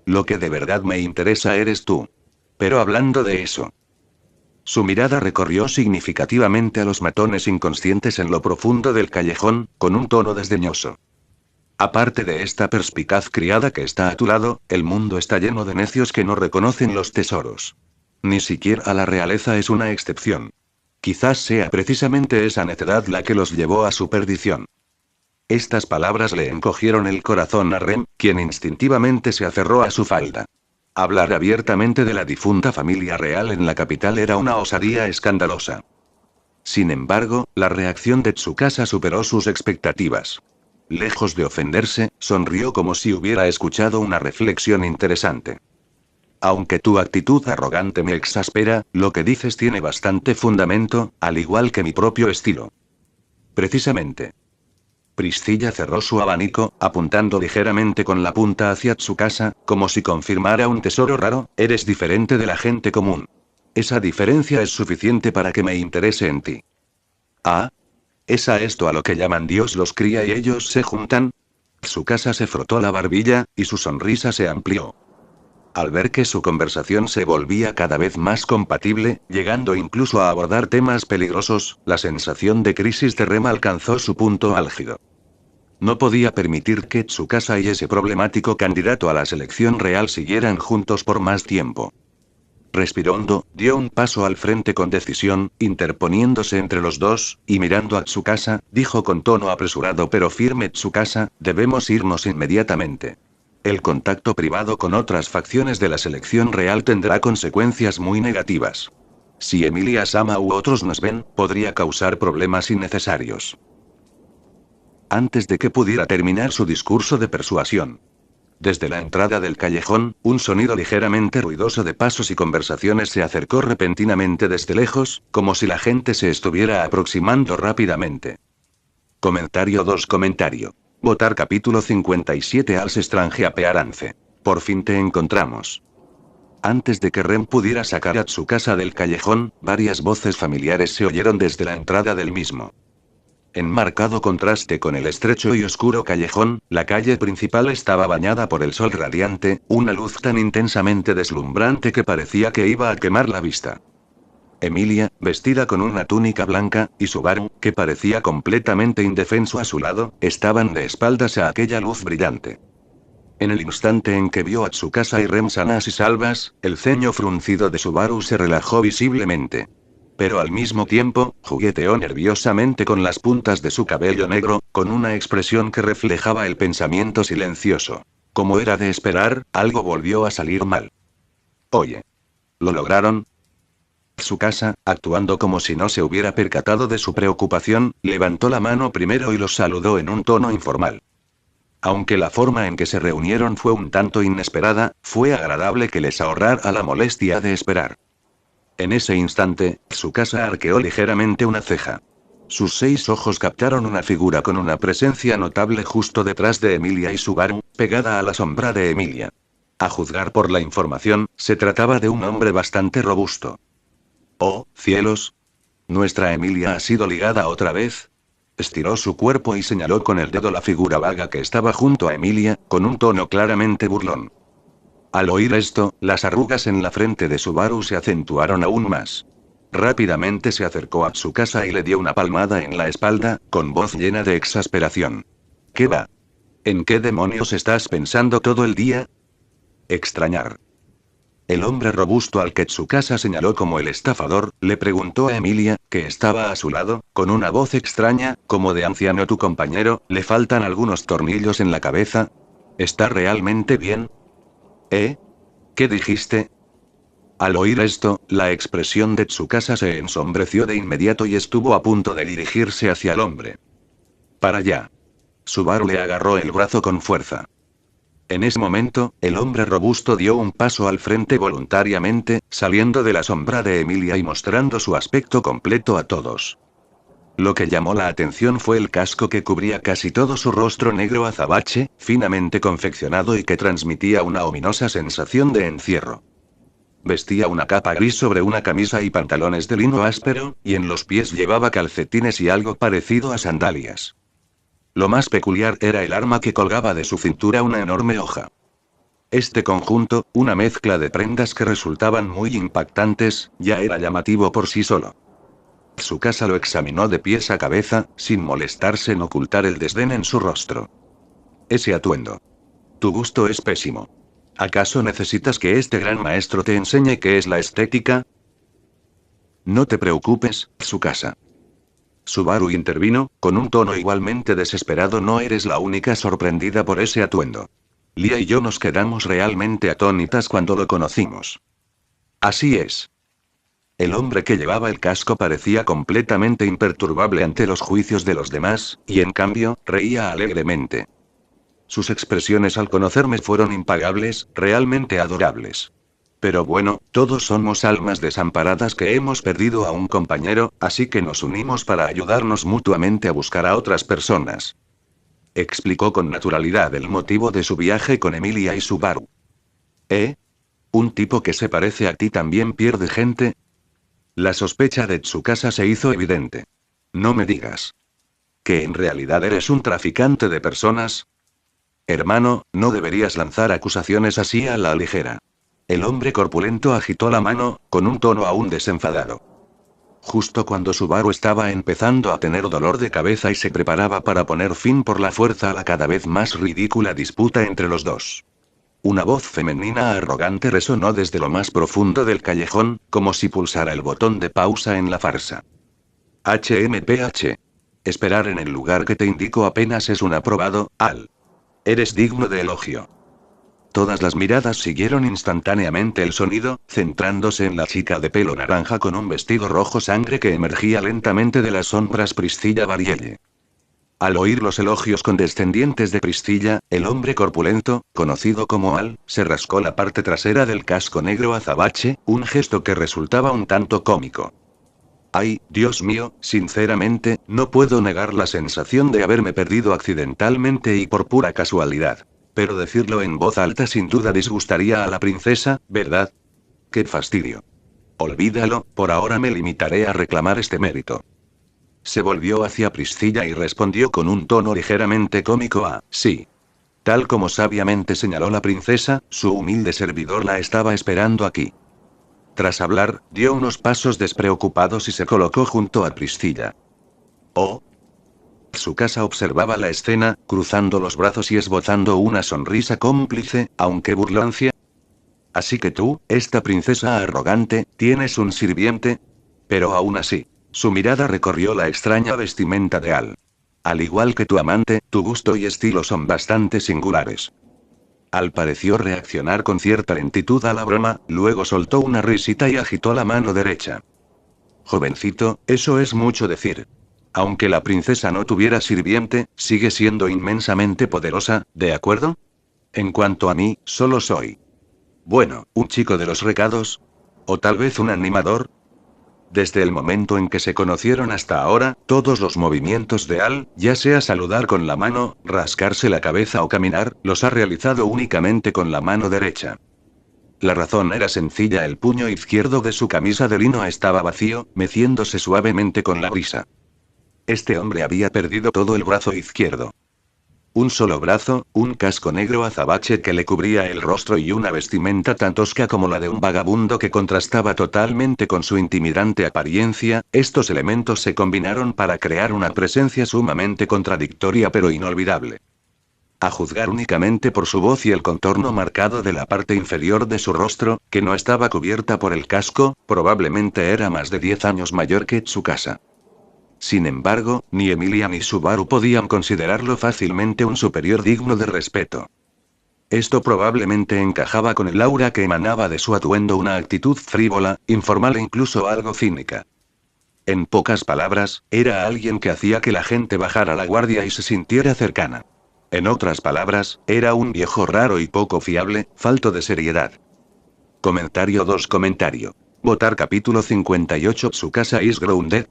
Lo que de verdad me interesa eres tú. Pero hablando de eso. Su mirada recorrió significativamente a los matones inconscientes en lo profundo del callejón, con un tono desdeñoso. Aparte de esta perspicaz criada que está a tu lado, el mundo está lleno de necios que no reconocen los tesoros. Ni siquiera la realeza es una excepción. Quizás sea precisamente esa necedad la que los llevó a su perdición. Estas palabras le encogieron el corazón a Rem, quien instintivamente se aferró a su falda. Hablar abiertamente de la difunta familia real en la capital era una osadía escandalosa. Sin embargo, la reacción de Tsukasa superó sus expectativas. Lejos de ofenderse, sonrió como si hubiera escuchado una reflexión interesante. Aunque tu actitud arrogante me exaspera, lo que dices tiene bastante fundamento, al igual que mi propio estilo. Precisamente. Priscilla cerró su abanico, apuntando ligeramente con la punta hacia Tsukasa, como si confirmara un tesoro raro. Eres diferente de la gente común. Esa diferencia es suficiente para que me interese en ti. Ah. ¿Es a esto a lo que llaman Dios los cría y ellos se juntan? Tsukasa se frotó la barbilla, y su sonrisa se amplió. Al ver que su conversación se volvía cada vez más compatible, llegando incluso a abordar temas peligrosos, la sensación de crisis de Rem alcanzó su punto álgido. No podía permitir que Tsukasa y ese problemático candidato a la selección real siguieran juntos por más tiempo. Respiró hondo, dio un paso al frente con decisión, interponiéndose entre los dos, y mirando a Tsukasa, dijo con tono apresurado pero firme: Tsukasa, debemos irnos inmediatamente. El contacto privado con otras facciones de la selección real tendrá consecuencias muy negativas. Si Emilia Sama u otros nos ven, podría causar problemas innecesarios. Antes de que pudiera terminar su discurso de persuasión. Desde la entrada del callejón, un sonido ligeramente ruidoso de pasos y conversaciones se acercó repentinamente desde lejos, como si la gente se estuviera aproximando rápidamente. Comentario 2. Votar capítulo 57 als Strange Appearance. Por fin te encontramos. Antes de que Rem pudiera sacar a Tsukasa del callejón, varias voces familiares se oyeron desde la entrada del mismo. En marcado contraste con el estrecho y oscuro callejón, la calle principal estaba bañada por el sol radiante, una luz tan intensamente deslumbrante que parecía que iba a quemar la vista. Emilia, vestida con una túnica blanca, y Subaru, que parecía completamente indefenso a su lado, estaban de espaldas a aquella luz brillante. En el instante en que vio a Tsukasa y Rem sanas y salvas, el ceño fruncido de Subaru se relajó visiblemente. Pero al mismo tiempo, jugueteó nerviosamente con las puntas de su cabello negro, con una expresión que reflejaba el pensamiento silencioso. Como era de esperar, algo volvió a salir mal. Oye. ¿Lo lograron? Tsukasa, actuando como si no se hubiera percatado de su preocupación, levantó la mano primero y los saludó en un tono informal. Aunque la forma en que se reunieron fue un tanto inesperada, fue agradable que les ahorrara la molestia de esperar. En ese instante, Tsukasa arqueó ligeramente una ceja. Sus 6 ojos captaron una figura con una presencia notable justo detrás de Emilia y Subaru, pegada a la sombra de Emilia. A juzgar por la información, se trataba de un hombre bastante robusto. ¡Oh, cielos! ¿Nuestra Emilia ha sido ligada otra vez? Estiró su cuerpo y señaló con el dedo la figura vaga que estaba junto a Emilia, con un tono claramente burlón. Al oír esto, las arrugas en la frente de Subaru se acentuaron aún más. Rápidamente se acercó a Tsukasa y le dio una palmada en la espalda, con voz llena de exasperación. ¿Qué va? ¿En qué demonios estás pensando todo el día? Extrañar. El hombre robusto al que Tsukasa señaló como el estafador, le preguntó a Emilia, que estaba a su lado, con una voz extraña, como de anciano: ¿tu compañero, le faltan algunos tornillos en la cabeza? ¿Está realmente bien? ¿Eh? ¿Qué dijiste? Al oír esto, la expresión de Tsukasa se ensombreció de inmediato y estuvo a punto de dirigirse hacia el hombre. Para allá. Subaru le agarró el brazo con fuerza. En ese momento, el hombre robusto dio un paso al frente voluntariamente, saliendo de la sombra de Emilia y mostrando su aspecto completo a todos. Lo que llamó la atención fue el casco que cubría casi todo su rostro negro azabache, finamente confeccionado y que transmitía una ominosa sensación de encierro. Vestía una capa gris sobre una camisa y pantalones de lino áspero, y en los pies llevaba calcetines y algo parecido a sandalias. Lo más peculiar era el arma que colgaba de su cintura, una enorme hoja. Este conjunto, una mezcla de prendas que resultaban muy impactantes, ya era llamativo por sí solo. Tsukasa lo examinó de pies a cabeza, sin molestarse en ocultar el desdén en su rostro. Ese atuendo. Tu gusto es pésimo. ¿Acaso necesitas que este gran maestro te enseñe qué es la estética? No te preocupes, Tsukasa. Subaru intervino, con un tono igualmente desesperado. No eres la única sorprendida por ese atuendo. Lia y yo nos quedamos realmente atónitas cuando lo conocimos. Así es. El hombre que llevaba el casco parecía completamente imperturbable ante los juicios de los demás, y en cambio, reía alegremente. Sus expresiones al conocerme fueron impagables, realmente adorables. Pero bueno, todos somos almas desamparadas que hemos perdido a un compañero, así que nos unimos para ayudarnos mutuamente a buscar a otras personas. Explicó con naturalidad el motivo de su viaje con Emilia y Subaru. ¿Eh? ¿Un tipo que se parece a ti también pierde gente? La sospecha de Tsukasa se hizo evidente. No me digas. ¿Que en realidad eres un traficante de personas? Hermano, no deberías lanzar acusaciones así a la ligera. El hombre corpulento agitó la mano, con un tono aún desenfadado. Justo cuando Subaru estaba empezando a tener dolor de cabeza y se preparaba para poner fin por la fuerza a la cada vez más ridícula disputa entre los dos. Una voz femenina arrogante resonó desde lo más profundo del callejón, como si pulsara el botón de pausa en la farsa. HMPH. Esperar en el lugar que te indico apenas es un aprobado, Al. Eres digno de elogio. Todas las miradas siguieron instantáneamente el sonido, centrándose en la chica de pelo naranja con un vestido rojo sangre que emergía lentamente de las sombras. Priscilla Varielle. Al oír los elogios condescendientes de Priscilla, el hombre corpulento, conocido como Al, se rascó la parte trasera del casco negro azabache, un gesto que resultaba un tanto cómico. Ay, Dios mío, sinceramente, no puedo negar la sensación de haberme perdido accidentalmente y por pura casualidad. Pero decirlo en voz alta sin duda disgustaría a la princesa, ¿verdad? ¡Qué fastidio! Olvídalo, por ahora me limitaré a reclamar este mérito. Se volvió hacia Priscilla y respondió con un tono ligeramente cómico sí. Tal como sabiamente señaló la princesa, su humilde servidor la estaba esperando aquí. Tras hablar, dio unos pasos despreocupados y se colocó junto a Priscilla. Oh. Tsukasa observaba la escena, cruzando los brazos y esbozando una sonrisa cómplice, aunque burlancia. Así que tú, esta princesa arrogante, tienes un sirviente. Pero aún así, su mirada recorrió la extraña vestimenta de Al. Al igual que tu amante, tu gusto y estilo son bastante singulares. Al pareció reaccionar con cierta lentitud a la broma, luego soltó una risita y agitó la mano derecha. Jovencito, eso es mucho decir. Aunque la princesa no tuviera sirviente, sigue siendo inmensamente poderosa, ¿de acuerdo? En cuanto a mí, solo soy. Bueno, un chico de los recados. O tal vez un animador. Desde el momento en que se conocieron hasta ahora, todos los movimientos de Al, ya sea saludar con la mano, rascarse la cabeza o caminar, los ha realizado únicamente con la mano derecha. La razón era sencilla: el puño izquierdo de su camisa de lino estaba vacío, meciéndose suavemente con la brisa. Este hombre había perdido todo el brazo izquierdo. Un solo brazo, un casco negro azabache que le cubría el rostro y una vestimenta tan tosca como la de un vagabundo que contrastaba totalmente con su intimidante apariencia. Estos elementos se combinaron para crear una presencia sumamente contradictoria pero inolvidable. A juzgar únicamente por su voz y el contorno marcado de la parte inferior de su rostro, que no estaba cubierta por el casco, probablemente era más de 10 años mayor que Tsukasa. Sin embargo, ni Emilia ni Subaru podían considerarlo fácilmente un superior digno de respeto. Esto probablemente encajaba con el aura que emanaba de su atuendo, una actitud frívola, informal e incluso algo cínica. En pocas palabras, era alguien que hacía que la gente bajara la guardia y se sintiera cercana. En otras palabras, era un viejo raro y poco fiable, falto de seriedad. Comentario 2. Votar capítulo 58. Tsukasa is grounded.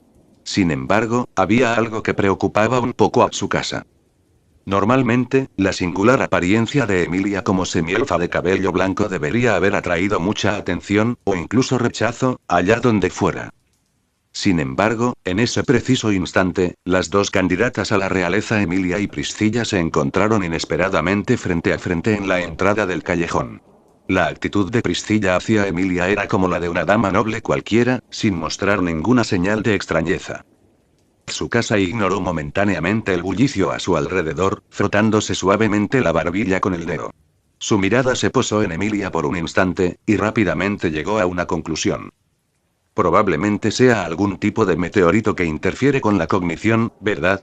Sin embargo, había algo que preocupaba un poco a Tsukasa. Normalmente, la singular apariencia de Emilia como semielfa de cabello blanco debería haber atraído mucha atención, o incluso rechazo, allá donde fuera. Sin embargo, en ese preciso instante, las dos candidatas a la realeza Emilia y Priscilla se encontraron inesperadamente frente a frente en la entrada del callejón. La actitud de Priscilla hacia Emilia era como la de una dama noble cualquiera, sin mostrar ninguna señal de extrañeza. Tsukasa ignoró momentáneamente el bullicio a su alrededor, frotándose suavemente la barbilla con el dedo. Su mirada se posó en Emilia por un instante, y rápidamente llegó a una conclusión. Probablemente sea algún tipo de meteorito que interfiere con la cognición, ¿verdad?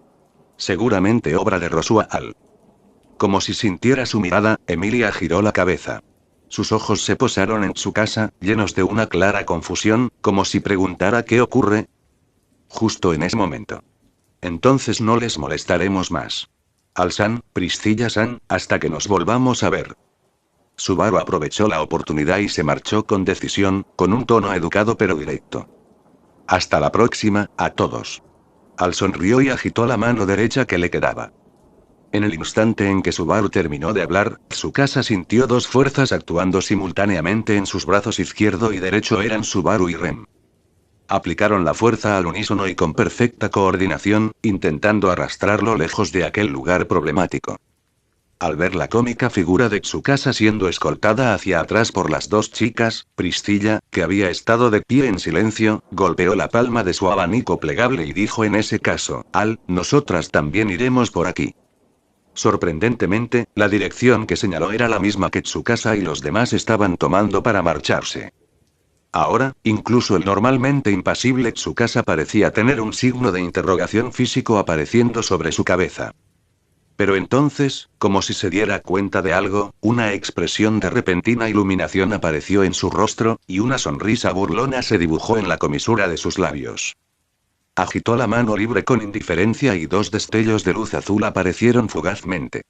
Seguramente obra de Rosua Al. Como si sintiera su mirada, Emilia giró la cabeza. Sus ojos se posaron en Tsukasa, llenos de una clara confusión, como si preguntara ¿qué ocurre? Justo en ese momento. Entonces no les molestaremos más. Al-san, Priscilla-san, hasta que nos volvamos a ver. Subaru aprovechó la oportunidad y se marchó con decisión, con un tono educado pero directo. Hasta la próxima, a todos. Al sonrió y agitó la mano derecha que le quedaba. En el instante en que Subaru terminó de hablar, Tsukasa sintió dos fuerzas actuando simultáneamente en sus brazos izquierdo y derecho eran Subaru y Rem. Aplicaron la fuerza al unísono y con perfecta coordinación, intentando arrastrarlo lejos de aquel lugar problemático. Al ver la cómica figura de Tsukasa siendo escoltada hacia atrás por las dos chicas, Priscilla, que había estado de pie en silencio, golpeó la palma de su abanico plegable y dijo en ese caso, nosotras también iremos por aquí. Sorprendentemente, la dirección que señaló era la misma que Tsukasa y los demás estaban tomando para marcharse. Ahora, incluso el normalmente impasible Tsukasa parecía tener un signo de interrogación físico apareciendo sobre su cabeza. Pero entonces, como si se diera cuenta de algo, una expresión de repentina iluminación apareció en su rostro, y una sonrisa burlona se dibujó en la comisura de sus labios. Agitó la mano libre con indiferencia y dos destellos de luz azul aparecieron fugazmente.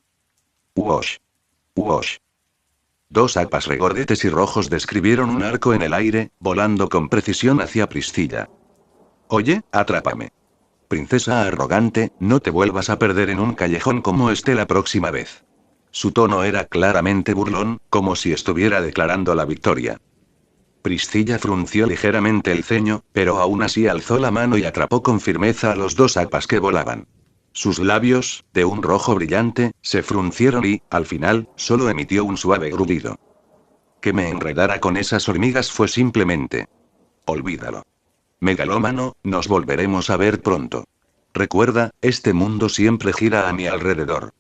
¡Wosh! ¡Wosh! Dos aspas regordetes y rojos describieron un arco en el aire, volando con precisión hacia Priscilla. Oye, atrápame. Princesa arrogante, no te vuelvas a perder en un callejón como este la próxima vez. Su tono era claramente burlón, como si estuviera declarando la victoria. Priscilla frunció ligeramente el ceño, pero aún así alzó la mano y atrapó con firmeza a los dos aspas que volaban. Sus labios, de un rojo brillante, se fruncieron y, al final, solo emitió un suave grudido. Que me enredara con esas hormigas fue simplemente. Olvídalo. Megalómano, nos volveremos a ver pronto. Recuerda, este mundo siempre gira a mi alrededor.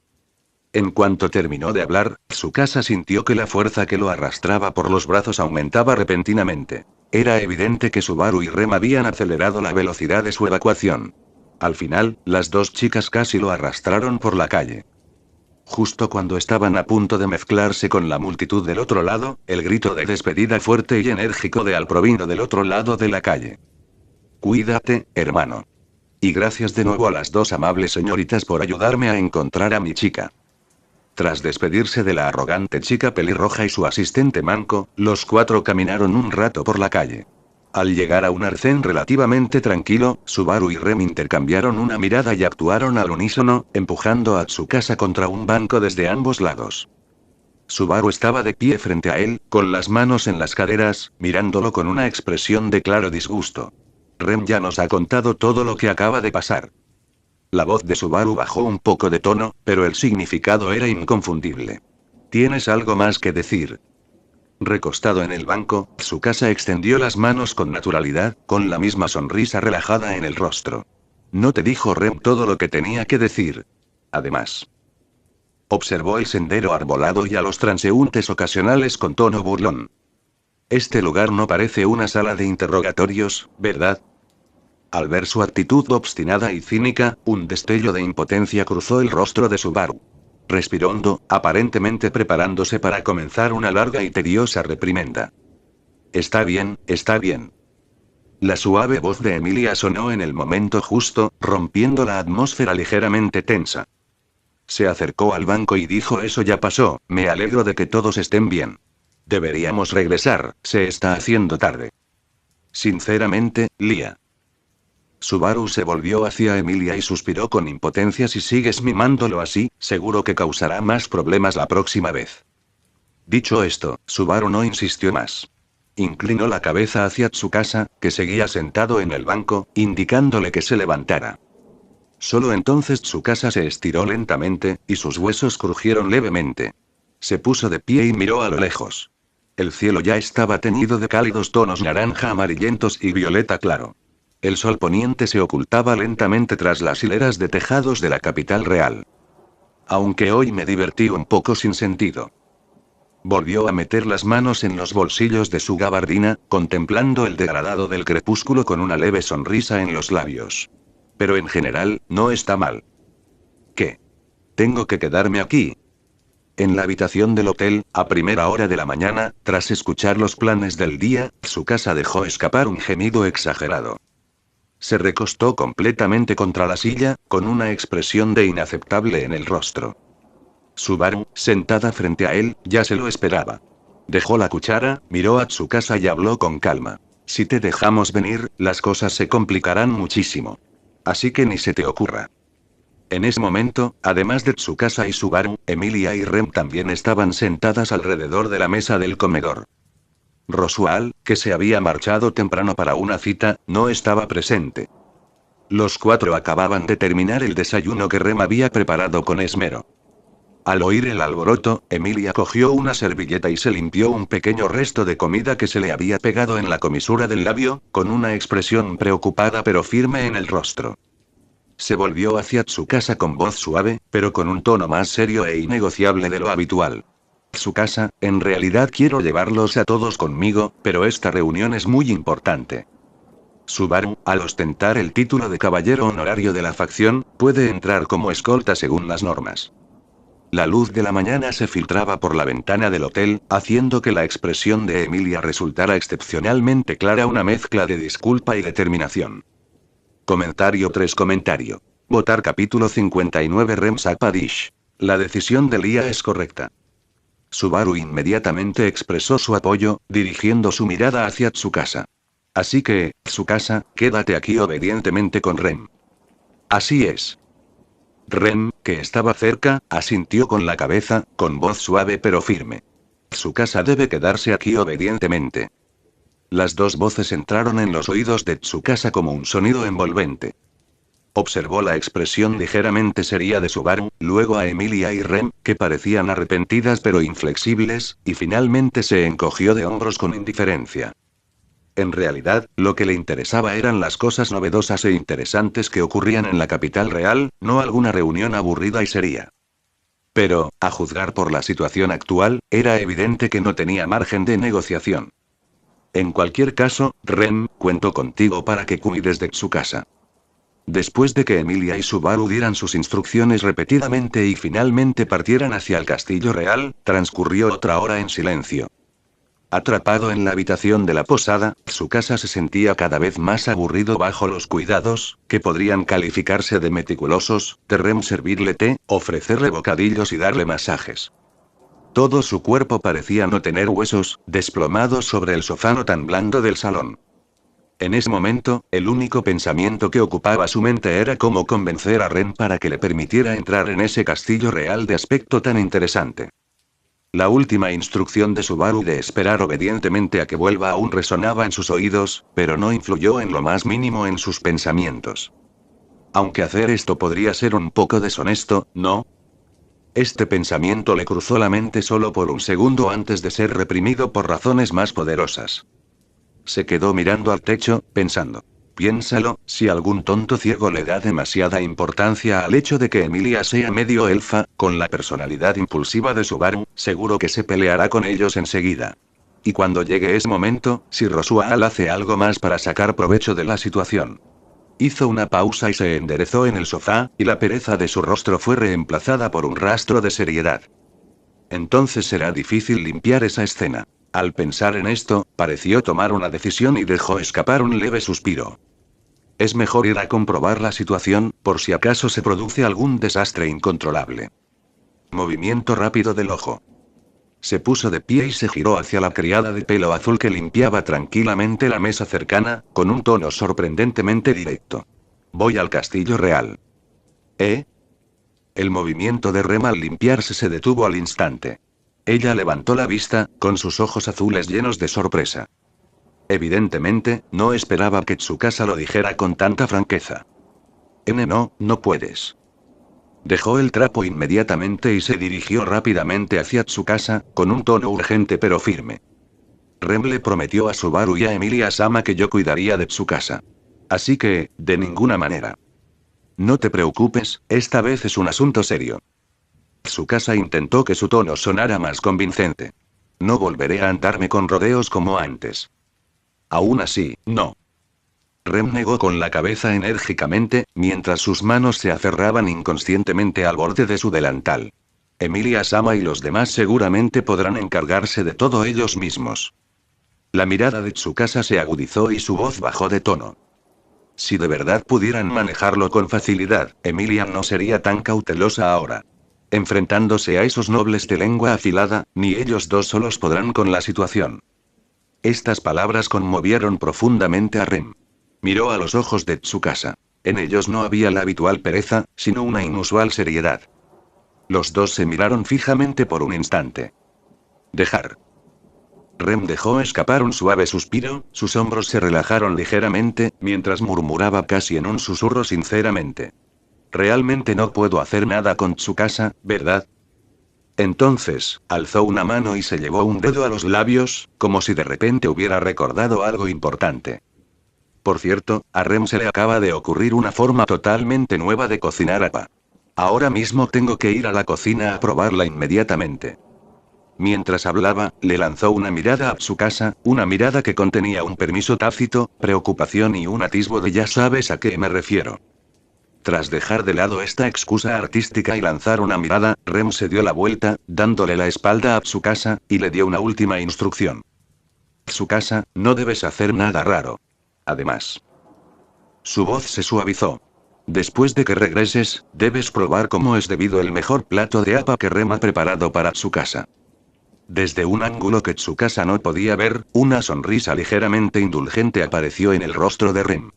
En cuanto terminó de hablar, Tsukasa sintió que la fuerza que lo arrastraba por los brazos aumentaba repentinamente. Era evidente que Subaru y Rem habían acelerado la velocidad de su evacuación. Al final, las dos chicas casi lo arrastraron por la calle. Justo cuando estaban a punto de mezclarse con la multitud del otro lado, el grito de despedida fuerte y enérgico de Al provino del otro lado de la calle. Cuídate, hermano. Y gracias de nuevo a las dos amables señoritas por ayudarme a encontrar a mi chica. Tras despedirse de la arrogante chica pelirroja y su asistente manco, los cuatro caminaron un rato por la calle. Al llegar a un arcén relativamente tranquilo, Subaru y Rem intercambiaron una mirada y actuaron al unísono, empujando a Tsukasa contra un banco desde ambos lados. Subaru estaba de pie frente a él, con las manos en las caderas, mirándolo con una expresión de claro disgusto. Rem ya nos ha contado todo lo que acaba de pasar. La voz de Subaru bajó un poco de tono, pero el significado era inconfundible. ¿Tienes algo más que decir? Recostado en el banco, Tsukasa extendió las manos con naturalidad, con la misma sonrisa relajada en el rostro. No te dijo Rem todo lo que tenía que decir. Además. Observó el sendero arbolado y a los transeúntes ocasionales con tono burlón. Este lugar no parece una sala de interrogatorios, ¿verdad? Al ver su actitud obstinada y cínica, un destello de impotencia cruzó el rostro de Subaru. Respiró hondo, aparentemente preparándose para comenzar una larga y tediosa reprimenda. Está bien, está bien. La suave voz de Emilia sonó en el momento justo, rompiendo la atmósfera ligeramente tensa. Se acercó al banco y dijo: eso ya pasó, me alegro de que todos estén bien. Deberíamos regresar, se está haciendo tarde. Sinceramente, Lia. Subaru se volvió hacia Emilia y suspiró con impotencia. Si sigues mimándolo así, seguro que causará más problemas la próxima vez. Dicho esto, Subaru no insistió más. Inclinó la cabeza hacia Tsukasa, que seguía sentado en el banco, indicándole que se levantara. Solo entonces Tsukasa se estiró lentamente, y sus huesos crujieron levemente. Se puso de pie y miró a lo lejos. El cielo ya estaba teñido de cálidos tonos naranja amarillentos y violeta claro. El sol poniente se ocultaba lentamente tras las hileras de tejados de la capital real. Aunque hoy me divertí un poco sin sentido. Volvió a meter las manos en los bolsillos de su gabardina, contemplando el degradado del crepúsculo con una leve sonrisa en los labios. Pero en general, no está mal. ¿Qué? ¿Tengo que quedarme aquí? En la habitación del hotel, a primera hora de la mañana, tras escuchar los planes del día, Tsukasa dejó escapar un gemido exagerado. Se recostó completamente contra la silla, con una expresión de inaceptable en el rostro. Subaru, sentada frente a él, ya se lo esperaba. Dejó la cuchara, miró a Tsukasa y habló con calma. Si te dejamos venir, las cosas se complicarán muchísimo. Así que ni se te ocurra. En ese momento, además de Tsukasa y Subaru, Emilia y Rem también estaban sentadas alrededor de la mesa del comedor. Rosual, que se había marchado temprano para una cita, no estaba presente. Los cuatro acababan de terminar el desayuno que Rem había preparado con esmero. Al oír el alboroto, Emilia cogió una servilleta y se limpió un pequeño resto de comida que se le había pegado en la comisura del labio, con una expresión preocupada pero firme en el rostro. Se volvió hacia Tsukasa con voz suave, pero con un tono más serio e innegociable de lo habitual. Tsukasa, en realidad quiero llevarlos a todos conmigo, pero esta reunión es muy importante. Subaru, al ostentar el título de caballero honorario de la facción, puede entrar como escolta según las normas. La luz de la mañana se filtraba por la ventana del hotel, haciendo que la expresión de Emilia resultara excepcionalmente clara, una mezcla de disculpa y determinación. Comentario 3. Votar capítulo 59. Remsapadish. La decisión de Lia es correcta. Subaru inmediatamente expresó su apoyo, dirigiendo su mirada hacia Tsukasa. Así que, Tsukasa, quédate aquí obedientemente con Rem. Así es. Rem, que estaba cerca, asintió con la cabeza, con voz suave pero firme. Tsukasa debe quedarse aquí obedientemente. Las dos voces entraron en los oídos de Tsukasa como un sonido envolvente. Observó la expresión ligeramente seria de Subaru, luego a Emilia y Rem, que parecían arrepentidas pero inflexibles, y finalmente se encogió de hombros con indiferencia. En realidad, lo que le interesaba eran las cosas novedosas e interesantes que ocurrían en la capital real, no alguna reunión aburrida y seria. Pero, a juzgar por la situación actual, era evidente que no tenía margen de negociación. En cualquier caso, Rem, cuento contigo para que cuides de Tsukasa. Después de que Emilia y Subaru dieran sus instrucciones repetidamente y finalmente partieran hacia el castillo real, transcurrió otra hora en silencio. Atrapado en la habitación de la posada, Tsukasa se sentía cada vez más aburrido bajo los cuidados, que podrían calificarse de meticulosos, de Rem servirle té, ofrecerle bocadillos y darle masajes. Todo su cuerpo parecía no tener huesos, desplomado sobre el sofá no tan blando del salón. En ese momento, el único pensamiento que ocupaba su mente era cómo convencer a Rem para que le permitiera entrar en ese castillo real de aspecto tan interesante. La última instrucción de Subaru de esperar obedientemente a que vuelva aún resonaba en sus oídos, pero no influyó en lo más mínimo en sus pensamientos. Aunque hacer esto podría ser un poco deshonesto, ¿no? Este pensamiento le cruzó la mente solo por un segundo antes de ser reprimido por razones más poderosas. Se quedó mirando al techo, pensando. Piénsalo, si algún tonto ciego le da demasiada importancia al hecho de que Emilia sea medio elfa, con la personalidad impulsiva de Subaru, seguro que se peleará con ellos enseguida. Y cuando llegue ese momento, si Rosual hace algo más para sacar provecho de la situación. Hizo una pausa y se enderezó en el sofá, y la pereza de su rostro fue reemplazada por un rastro de seriedad. Entonces será difícil limpiar esa escena. Al pensar en esto, pareció tomar una decisión y dejó escapar un leve suspiro. Es mejor ir a comprobar la situación, por si acaso se produce algún desastre incontrolable. Movimiento rápido del ojo. Se puso de pie y se giró hacia la criada de pelo azul que limpiaba tranquilamente la mesa cercana, con un tono sorprendentemente directo. Voy al castillo real. ¿Eh? El movimiento de Rem al limpiarse se detuvo al instante. Ella levantó la vista, con sus ojos azules llenos de sorpresa. Evidentemente, no esperaba que Tsukasa lo dijera con tanta franqueza. No puedes. Dejó el trapo inmediatamente y se dirigió rápidamente hacia Tsukasa, con un tono urgente pero firme. Rem le prometió a Subaru y a Emilia-sama que yo cuidaría de Tsukasa. Así que, de ninguna manera. No te preocupes, esta vez es un asunto serio. Tsukasa intentó que su tono sonara más convincente. No volveré a andarme con rodeos como antes. Aún así, no. Rem negó con la cabeza enérgicamente, mientras sus manos se aferraban inconscientemente al borde de su delantal. Emilia-sama y los demás seguramente podrán encargarse de todo ellos mismos. La mirada de Tsukasa se agudizó y su voz bajó de tono. Si de verdad pudieran manejarlo con facilidad, Emilia no sería tan cautelosa ahora. Enfrentándose a esos nobles de lengua afilada, ni ellos dos solos podrán con la situación. Estas palabras conmovieron profundamente a Rem. Miró a los ojos de Tsukasa. En ellos no había la habitual pereza, sino una inusual seriedad. Los dos se miraron fijamente por un instante. Dejar. Rem dejó escapar un suave suspiro, sus hombros se relajaron ligeramente, mientras murmuraba casi en un susurro sinceramente. Realmente no puedo hacer nada con Tsukasa, ¿verdad? Entonces, alzó una mano y se llevó un dedo a los labios, como si de repente hubiera recordado algo importante. Por cierto, a Rem se le acaba de ocurrir una forma totalmente nueva de cocinar APA. Ahora mismo tengo que ir a la cocina a probarla inmediatamente. Mientras hablaba, le lanzó una mirada a Tsukasa, una mirada que contenía un permiso tácito, preocupación y un atisbo de ya sabes a qué me refiero. Tras dejar de lado esta excusa artística y lanzar una mirada, Rem se dio la vuelta, dándole la espalda a Tsukasa, y le dio una última instrucción. Tsukasa, no debes hacer nada raro. Además. Su voz se suavizó. Después de que regreses, debes probar como es debido el mejor plato de APA que Rem ha preparado para Tsukasa. Desde un ángulo que Tsukasa no podía ver, una sonrisa ligeramente indulgente apareció en el rostro de Rem.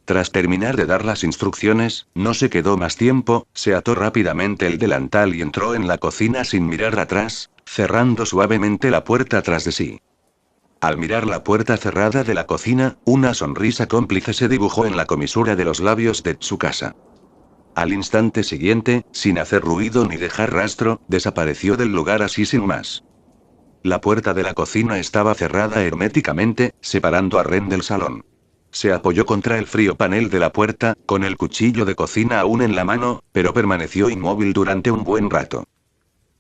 Tras terminar de dar las instrucciones, no se quedó más tiempo, se ató rápidamente el delantal y entró en la cocina sin mirar atrás, cerrando suavemente la puerta tras de sí. Al mirar la puerta cerrada de la cocina, una sonrisa cómplice se dibujó en la comisura de los labios de Tsukasa. Al instante siguiente, sin hacer ruido ni dejar rastro, desapareció del lugar así sin más. La puerta de la cocina estaba cerrada herméticamente, separando a Rem del salón. Se apoyó contra el frío panel de la puerta, con el cuchillo de cocina aún en la mano, pero permaneció inmóvil durante un buen rato.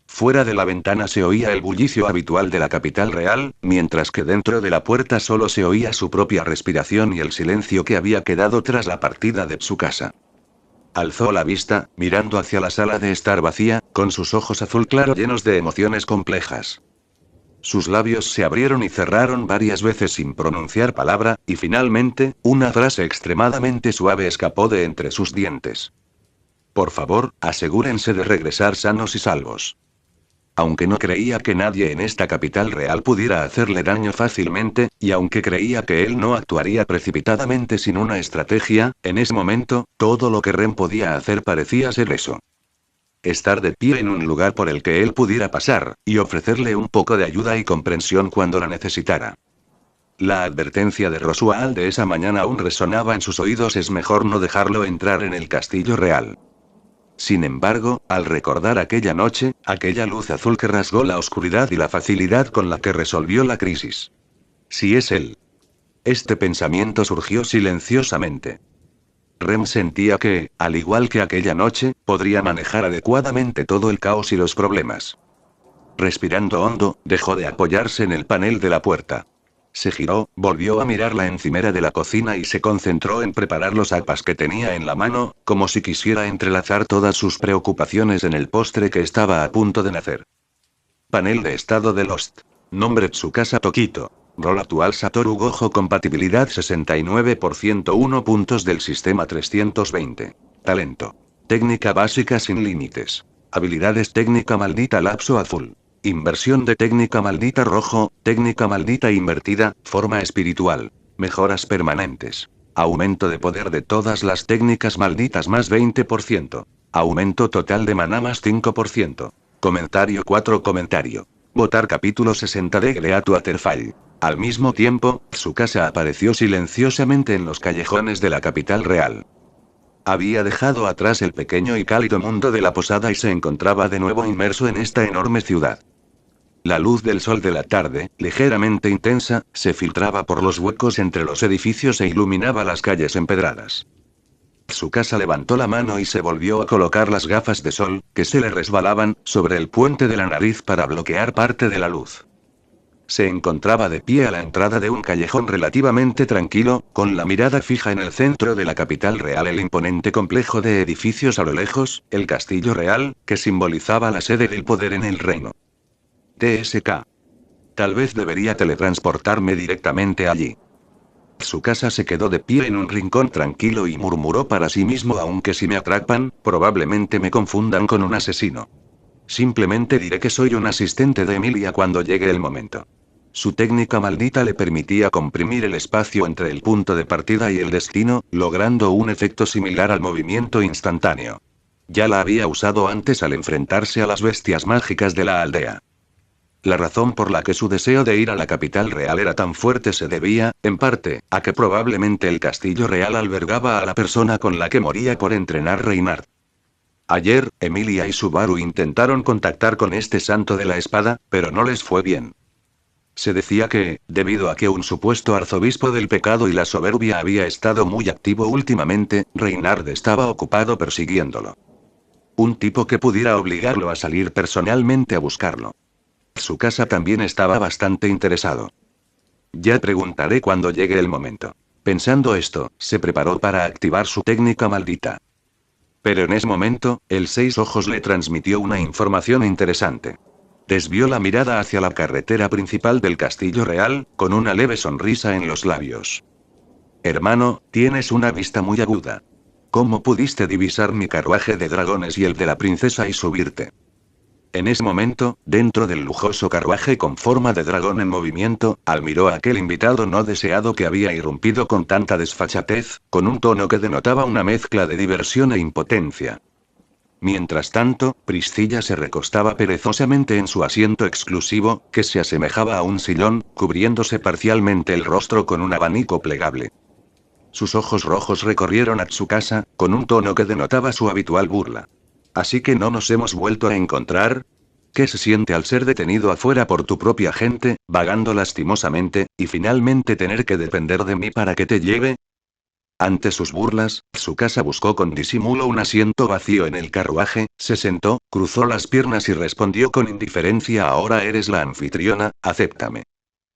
Fuera de la ventana se oía el bullicio habitual de la capital real, mientras que dentro de la puerta solo se oía su propia respiración y el silencio que había quedado tras la partida de Tsukasa. Alzó la vista, mirando hacia la sala de estar vacía, con sus ojos azul claro llenos de emociones complejas. Sus labios se abrieron y cerraron varias veces sin pronunciar palabra, y finalmente, una frase extremadamente suave escapó de entre sus dientes. Por favor, asegúrense de regresar sanos y salvos. Aunque no creía que nadie en esta capital real pudiera hacerle daño fácilmente, y aunque creía que él no actuaría precipitadamente sin una estrategia, en ese momento, todo lo que Rem podía hacer parecía ser eso. Estar de pie en un lugar por el que él pudiera pasar, y ofrecerle un poco de ayuda y comprensión cuando la necesitara. La advertencia de Rosuald de esa mañana aún resonaba en sus oídos: es mejor no dejarlo entrar en el castillo real. Sin embargo, al recordar aquella noche, aquella luz azul que rasgó la oscuridad y la facilidad con la que resolvió la crisis. Si es él. Este pensamiento surgió silenciosamente. Rem sentía que, al igual que aquella noche, podría manejar adecuadamente todo el caos y los problemas. Respirando hondo, dejó de apoyarse en el panel de la puerta. Se giró, volvió a mirar la encimera de la cocina y se concentró en preparar los apas que tenía en la mano, como si quisiera entrelazar todas sus preocupaciones en el postre que estaba a punto de nacer. Panel de estado de Lost. Nombre: Tsukasa Tokito. Rol actual: Satoru Gojo. Compatibilidad 69%. 1 puntos del sistema 320. Talento. Técnica básica sin límites. Habilidades: técnica maldita lapso azul. Inversión de técnica maldita rojo, técnica maldita invertida, forma espiritual. Mejoras permanentes. Aumento de poder de todas las técnicas malditas más 20%. Aumento total de maná más 5%. Comentario 4 comentario. Votar capítulo 60 de Great Waterfall. Al mismo tiempo, su casa apareció silenciosamente en los callejones de la capital real. Había dejado atrás el pequeño y cálido mundo de la posada y se encontraba de nuevo inmerso en esta enorme ciudad. La luz del sol de la tarde, ligeramente intensa, se filtraba por los huecos entre los edificios e iluminaba las calles empedradas. Tsukasa levantó la mano y se volvió a colocar las gafas de sol, que se le resbalaban, sobre el puente de la nariz para bloquear parte de la luz. Se encontraba de pie a la entrada de un callejón relativamente tranquilo, con la mirada fija en el centro de la capital real, el imponente complejo de edificios a lo lejos, el castillo real, que simbolizaba la sede del poder en el reino. TSK. Tal vez debería teletransportarme directamente allí. Su casa se quedó de pie en un rincón tranquilo y murmuró para sí mismo: aunque si me atrapan, probablemente me confundan con un asesino. Simplemente diré que soy un asistente de Emilia cuando llegue el momento. Su técnica maldita le permitía comprimir el espacio entre el punto de partida y el destino, logrando un efecto similar al movimiento instantáneo. Ya la había usado antes al enfrentarse a las bestias mágicas de la aldea. La razón por la que su deseo de ir a la capital real era tan fuerte se debía, en parte, a que probablemente el castillo real albergaba a la persona con la que moría por entrenar Reinhardt. Ayer, Emilia y Subaru intentaron contactar con este santo de la espada, pero no les fue bien. Se decía que, debido a que un supuesto arzobispo del pecado y la soberbia había estado muy activo últimamente, Reinhardt estaba ocupado persiguiéndolo. Un tipo que pudiera obligarlo a salir personalmente a buscarlo. Su casa también estaba bastante interesado. Ya preguntaré cuando llegue el momento. Pensando esto, se preparó para activar su técnica maldita. Pero en ese momento, el Seis Ojos le transmitió una información interesante. Desvió la mirada hacia la carretera principal del castillo real, con una leve sonrisa en los labios. Hermano, tienes una vista muy aguda. ¿Cómo pudiste divisar mi carruaje de dragones y el de la princesa y subirte? En ese momento, dentro del lujoso carruaje con forma de dragón en movimiento, miró a aquel invitado no deseado que había irrumpido con tanta desfachatez, con un tono que denotaba una mezcla de diversión e impotencia. Mientras tanto, Priscilla se recostaba perezosamente en su asiento exclusivo, que se asemejaba a un sillón, cubriéndose parcialmente el rostro con un abanico plegable. Sus ojos rojos recorrieron a Tsukasa, con un tono que denotaba su habitual burla. ¿Así que no nos hemos vuelto a encontrar? ¿Qué se siente al ser detenido afuera por tu propia gente, vagando lastimosamente, y finalmente tener que depender de mí para que te lleve? Ante sus burlas, Tsukasa buscó con disimulo un asiento vacío en el carruaje, se sentó, cruzó las piernas y respondió con indiferencia: ahora eres la anfitriona, acéptame.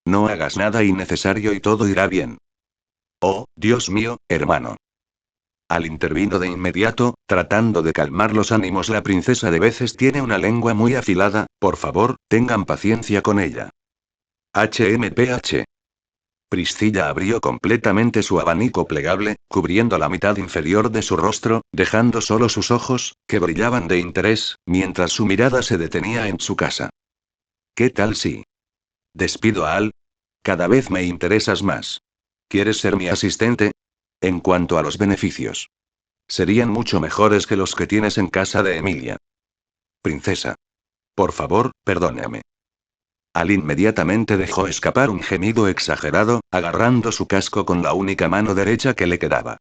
No hagas nada innecesario y todo irá bien. Oh, Dios mío, hermano. Al intervino de inmediato, tratando de calmar los ánimos: la princesa de veces tiene una lengua muy afilada, por favor, tengan paciencia con ella. HMPH. Priscilla abrió completamente su abanico plegable, cubriendo la mitad inferior de su rostro, dejando solo sus ojos, que brillaban de interés, mientras su mirada se detenía en su casa. ¿Qué tal si despido a Al? Cada vez me interesas más. ¿Quieres ser mi asistente? En cuanto a los beneficios, serían mucho mejores que los que tienes en casa de Emilia. Princesa. Por favor, perdóname. Al inmediatamente dejó escapar un gemido exagerado, agarrando su casco con la única mano derecha que le quedaba.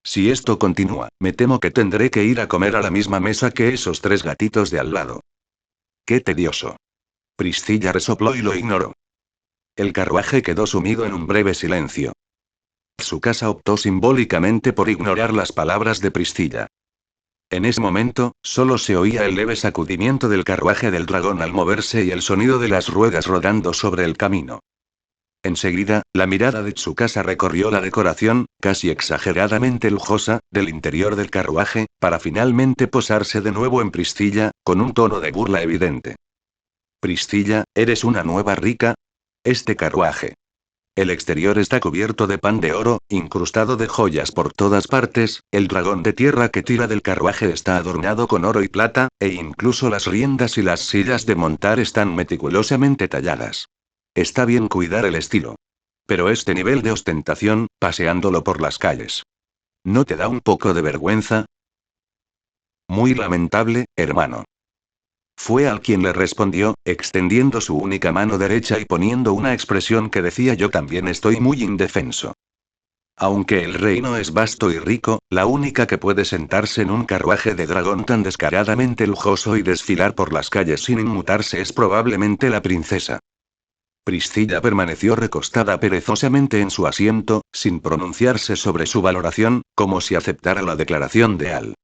Si esto continúa, me temo que tendré que ir a comer a la misma mesa que esos tres gatitos de al lado. Qué tedioso. Priscilla resopló y lo ignoró. El carruaje quedó sumido en un breve silencio. Su casa optó simbólicamente por ignorar las palabras de Priscilla. En ese momento, solo se oía el leve sacudimiento del carruaje del dragón al moverse y el sonido de las ruedas rodando sobre el camino. Enseguida, la mirada de Tsukasa recorrió la decoración, casi exageradamente lujosa, del interior del carruaje, para finalmente posarse de nuevo en Priscilla, con un tono de burla evidente. Priscilla, ¿eres una nueva rica? Este carruaje El exterior está cubierto de pan de oro, incrustado de joyas por todas partes, el dragón de tierra que tira del carruaje está adornado con oro y plata, e incluso las riendas y las sillas de montar están meticulosamente talladas. Está bien cuidar el estilo. Pero este nivel de ostentación, paseándolo por las calles. ¿No te da un poco de vergüenza? Muy lamentable, hermano. Fue al quien le respondió, extendiendo su única mano derecha y poniendo una expresión que decía: yo también estoy muy indefenso. Aunque el reino es vasto y rico, la única que puede sentarse en un carruaje de dragón tan descaradamente lujoso y desfilar por las calles sin inmutarse es probablemente la princesa. Priscilla permaneció recostada perezosamente en su asiento, sin pronunciarse sobre su valoración, como si aceptara la declaración de Al.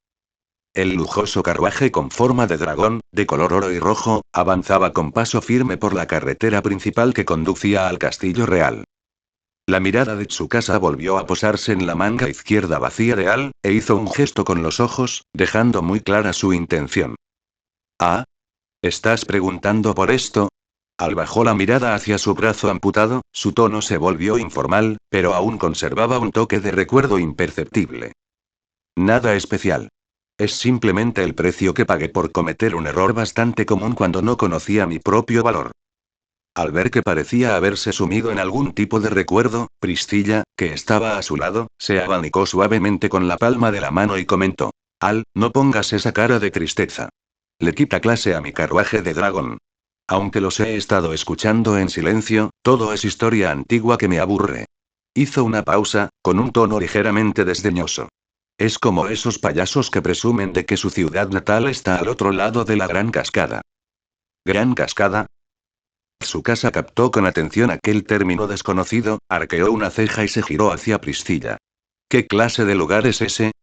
El lujoso carruaje con forma de dragón, de color oro y rojo, avanzaba con paso firme por la carretera principal que conducía al castillo real. La mirada de Tsukasa volvió a posarse en la manga izquierda vacía de Al, e hizo un gesto con los ojos, dejando muy clara su intención. ¿Ah? ¿Estás preguntando por esto? Al bajó la mirada hacia su brazo amputado, su tono se volvió informal, pero aún conservaba un toque de recuerdo imperceptible. Nada especial. Es simplemente el precio que pagué por cometer un error bastante común cuando no conocía mi propio valor. Al ver que parecía haberse sumido en algún tipo de recuerdo, Priscilla, que estaba a su lado, se abanicó suavemente con la palma de la mano y comentó: Al, no pongas esa cara de tristeza. Le quita clase a mi carruaje de dragón. Aunque los he estado escuchando en silencio, todo es historia antigua que me aburre. Hizo una pausa, con un tono ligeramente desdeñoso. Es como esos payasos que presumen de que su ciudad natal está al otro lado de la Gran Cascada. ¿Gran Cascada? Tsukasa captó con atención aquel término desconocido, arqueó una ceja y se giró hacia Priscilla. ¿Qué clase de lugar es ese?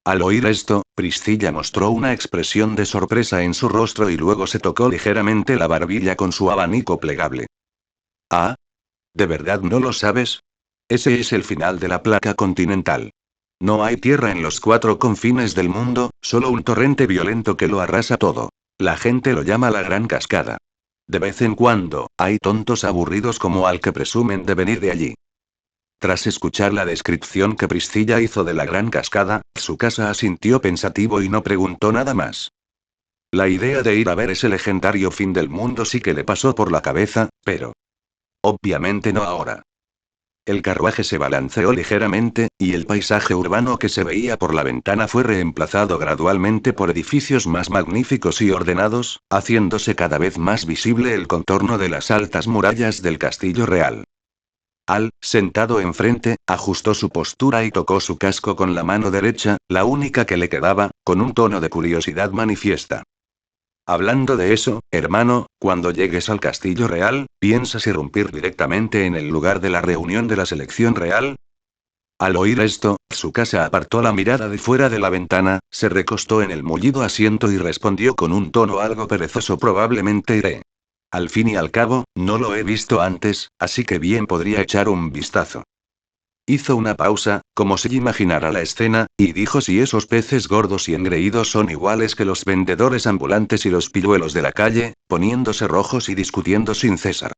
Al oír esto, Priscilla mostró una expresión de sorpresa en su rostro y luego se tocó ligeramente la barbilla con su abanico plegable. ¿Ah? ¿De verdad no lo sabes? Ese es el final de la placa continental. No hay tierra en los 4 confines del mundo, solo un torrente violento que lo arrasa todo. La gente lo llama la Gran Cascada. De vez en cuando, hay tontos aburridos como Al que presumen de venir de allí. Tras escuchar la descripción que Priscilla hizo de la Gran Cascada, Tsukasa asintió pensativo y no preguntó nada más. La idea de ir a ver ese legendario fin del mundo sí que le pasó por la cabeza, pero... obviamente no ahora. El carruaje se balanceó ligeramente, y el paisaje urbano que se veía por la ventana fue reemplazado gradualmente por edificios más magníficos y ordenados, haciéndose cada vez más visible el contorno de las altas murallas del castillo real. Al, sentado enfrente, ajustó su postura y tocó su casco con la mano derecha, la única que le quedaba, con un tono de curiosidad manifiesta. Hablando de eso, hermano, cuando llegues al castillo real, ¿piensas irrumpir directamente en el lugar de la reunión de la selección real? Al oír esto, Tsukasa apartó la mirada de fuera de la ventana, se recostó en el mullido asiento y respondió con un tono algo perezoso: probablemente iré. Al fin y al cabo, no lo he visto antes, así que bien podría echar un vistazo. Hizo una pausa, como si imaginara la escena, y dijo: si esos peces gordos y engreídos son iguales que los vendedores ambulantes y los pilluelos de la calle, poniéndose rojos y discutiendo sin cesar.